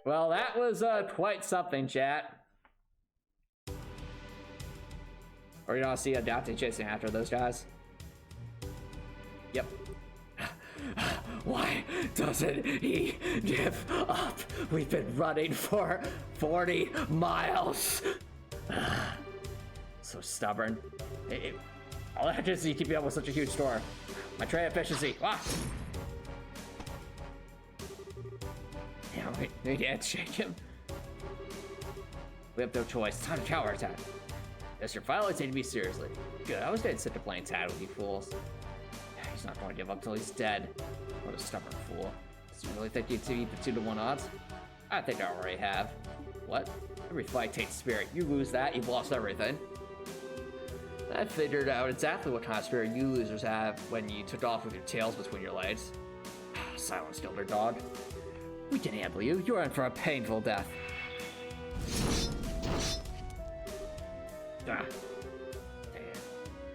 Well, that was quite something, chat. Or you don't see Adate chasing after those guys? Yep. Why doesn't he give up? We've been running for 40 miles. So stubborn. All that just to keep you up with such a huge store. My trade efficiency. Ah. Yeah, we can't shake him. We have no choice. Time to counterattack. Yes, you're finally taking me seriously. Good, I was getting sick of playing tag with you fools. He's not going to give up till he's dead. What a stubborn fool. Does he really think you'd beat the 2-to-1 odds? I think I already have. What? Every fight takes spirit. You lose that, you've lost everything. I figured out exactly what kind of spirit you losers have when you took off with your tails between your legs. Silence, Gilder Dog. We can handle you. You're in for a painful death. Ah.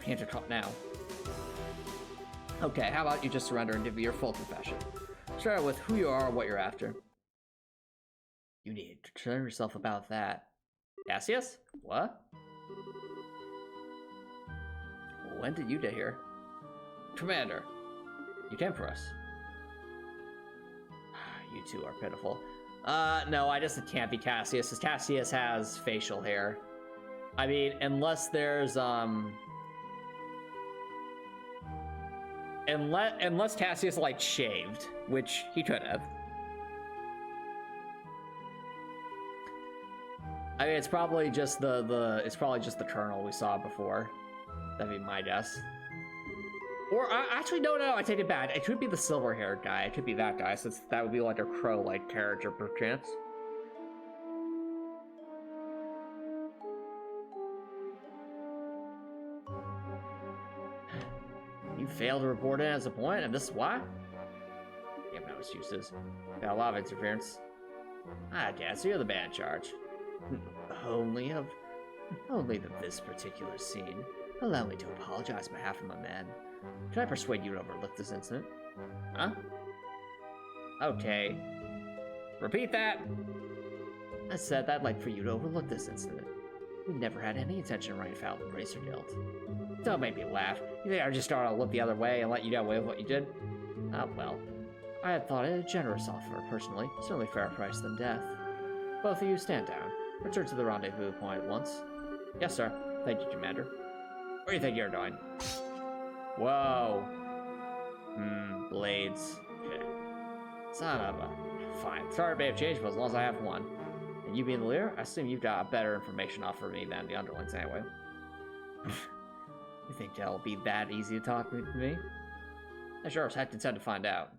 Can't you talk now? Okay, how about you just surrender and give me your full confession? Start with who you are and what you're after. You need to concern yourself about that. Cassius? What? When did you get here? Commander, you came for us. You two are pitiful. No, I just can't be Cassius, because Cassius has facial hair. I mean, unless there's, Unless Cassius like shaved, which he could have. I mean, it's probably just the colonel we saw before. That'd be my guess. Or actually, no, I take it back. It could be the silver-haired guy. It could be that guy, since that would be like a crow-like character per chance. You failed to report in as a point, and this is why? You have no excuses. Got a lot of interference. I guess you're the man in charge. Only this particular scene. Allow me to apologize on behalf of my men. Can I persuade you to overlook this incident? Huh? Okay. Repeat that! I said I'd like for you to overlook this incident. We never had any intention of running foul of the Bracer Guild. Don't make me laugh. You think I just started to look the other way and let you get away with what you did? Ah, well. I had thought it a generous offer, personally. Certainly fairer price than death. Both of you stand down. Return to the rendezvous point at once. Yes, sir. Thank you, Commander. Where do you think you're going? Whoa. Blades. Okay. Son of a... Fine. Sorry may have changed, but as long as I have one. And you being the leader, I assume you've got better information off for me than the underlings anyway. You think that'll be that easy to talk with me? I sure as heck intend to find out.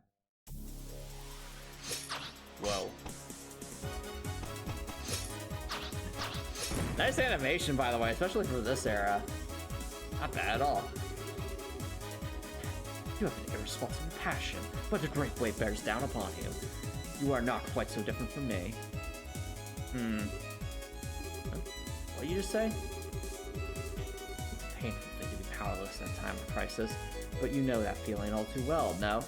Whoa. Nice animation, by the way, especially for this era. Not bad at all. You have an irresponsible passion, but a great weight bears down upon you. You are not quite so different from me. What did you just say? It's a painful thing to be powerless in a time of crisis, but you know that feeling all too well, no?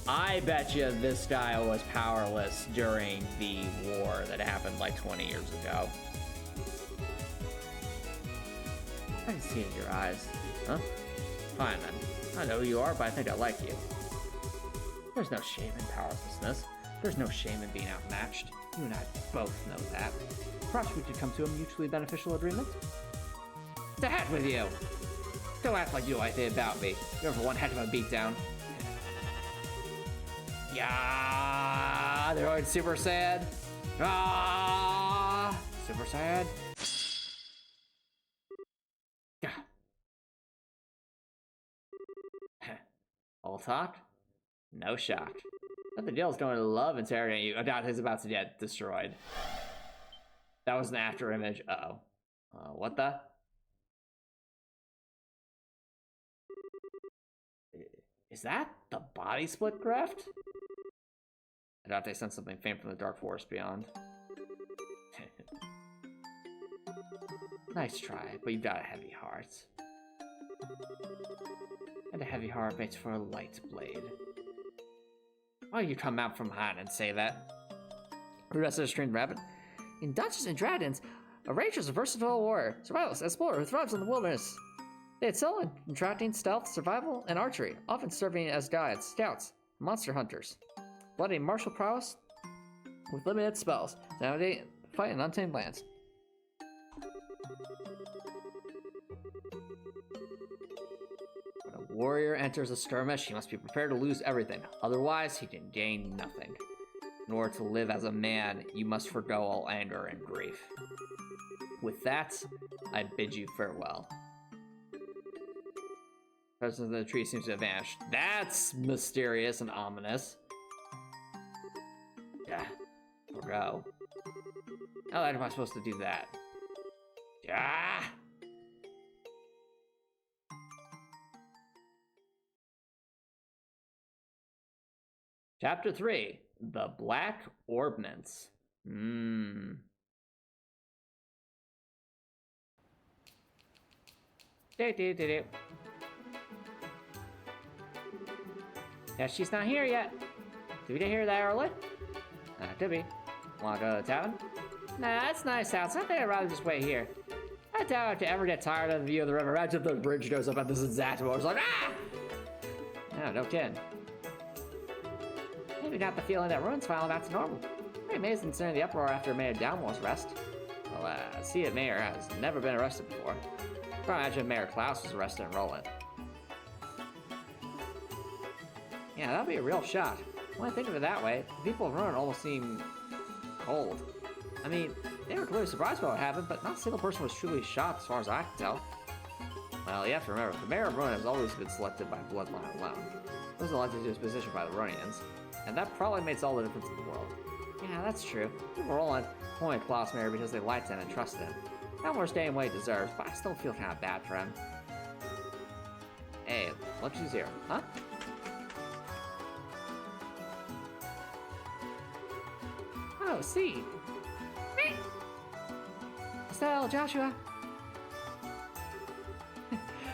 I bet you this guy was powerless during the war that happened like 20 years ago. I can see it in your eyes. Huh? Fine then. I know who you are, but I think I like you. There's no shame in powerlessness. There's no shame in being outmatched. You and I both know that. Perhaps we could come to a mutually beneficial agreement? To heck with you! Don't act like you know anything about me. You're for one heck of a beatdown. Yeah, they're going Super Saiyan. Ah, Super Saiyan. Yeah. All talk, no shock. But the deal's going to love interrogating you. Oh god, he's about to get destroyed. That was an after image. Uh-oh. What the? Is that the body split graft? I doubt they sent something faint from the dark forest beyond. Nice try, but you've got a heavy heart. And a heavy heart makes for a light blade. Why do you come out from behind and say that? The rest of the strange rabbit. In Dungeons and Dragons, a ranger is a versatile warrior, survivalist, explorer who thrives in the wilderness. They excel in contracting, stealth, survival, and archery, often serving as guides, scouts, monster hunters. Bloody martial prowess with limited spells, navigate, fight in untamed lands. When a warrior enters a skirmish, he must be prepared to lose everything. Otherwise, he can gain nothing. In order to live as a man, you must forgo all anger and grief. With that, I bid you farewell. The presence of the tree seems to have vanished. That's mysterious and ominous. Yeah, forgo. How am I supposed to do that? Yeah. Chapter 3, The Black Orbments. Yeah, she's not here yet. Did we get here that early? Could be. Wanna go to town? Nah, that's nice out, so I think I'd rather just wait here. I doubt I could ever get tired of the view of the river. Imagine the bridge goes up at this exact moment. It's like, ah! No, no kidding. Maybe got the feeling that Ruan's finally back to normal. Pretty amazing considering the uproar after Mayor Downmore's arrest. Well, see it Mayor has never been arrested before. I imagine Mayor Klaus was arrested in Roland. Yeah, that'd be a real shot. When I think of it that way, the people of Ruan almost seem cold. I mean, they were clearly surprised by what happened, but not a single person was truly shocked as far as I can tell. Well, you have to remember, the mayor of Ruan has always been selected by bloodline alone. He was elected to his position by the Runians, and that probably makes all the difference in the world. Yeah, that's true. People were all appointed Klaus mayor because they liked him and trusted him. Not more staying what he deserves, but I still feel kind of bad for him. Hey, lunch is here, huh? Oh, see. Estelle, Joshua.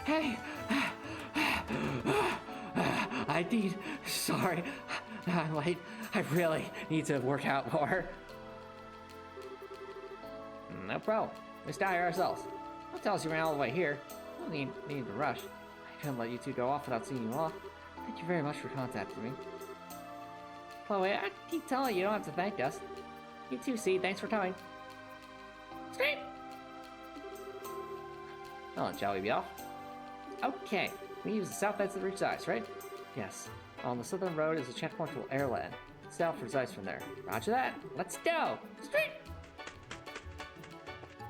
Hey. I need. Sorry. I'm late. I really need to work out more. No problem. We stay here ourselves. Don't tell us you ran all the way here. No need to rush. I couldn't let you two go off without seeing you off. Thank you very much for contacting me. Chloe, I keep telling you, you don't have to thank us. You too, Seed. Thanks for coming. Straight. Oh, shall we be off? Okay. We use the south exit to reach ice, right? Yes. On the southern road is a checkpoint to airland. South for ice from there. Roger that. Let's go. Straight.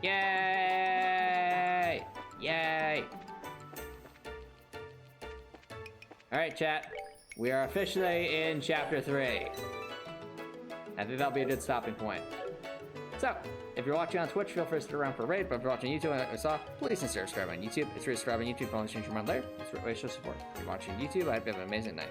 Yay! Yay! Alright, chat. We are officially in Chapter 3. I think that'll be a good stopping point. So, if you're watching on Twitch, feel free to stick around for a raid, but if you're watching YouTube and I saw, please consider subscribing on YouTube. It's free to subscribe on YouTube, follow and change your mind there. It's a great way to show support. If you're watching YouTube, I hope you have an amazing night.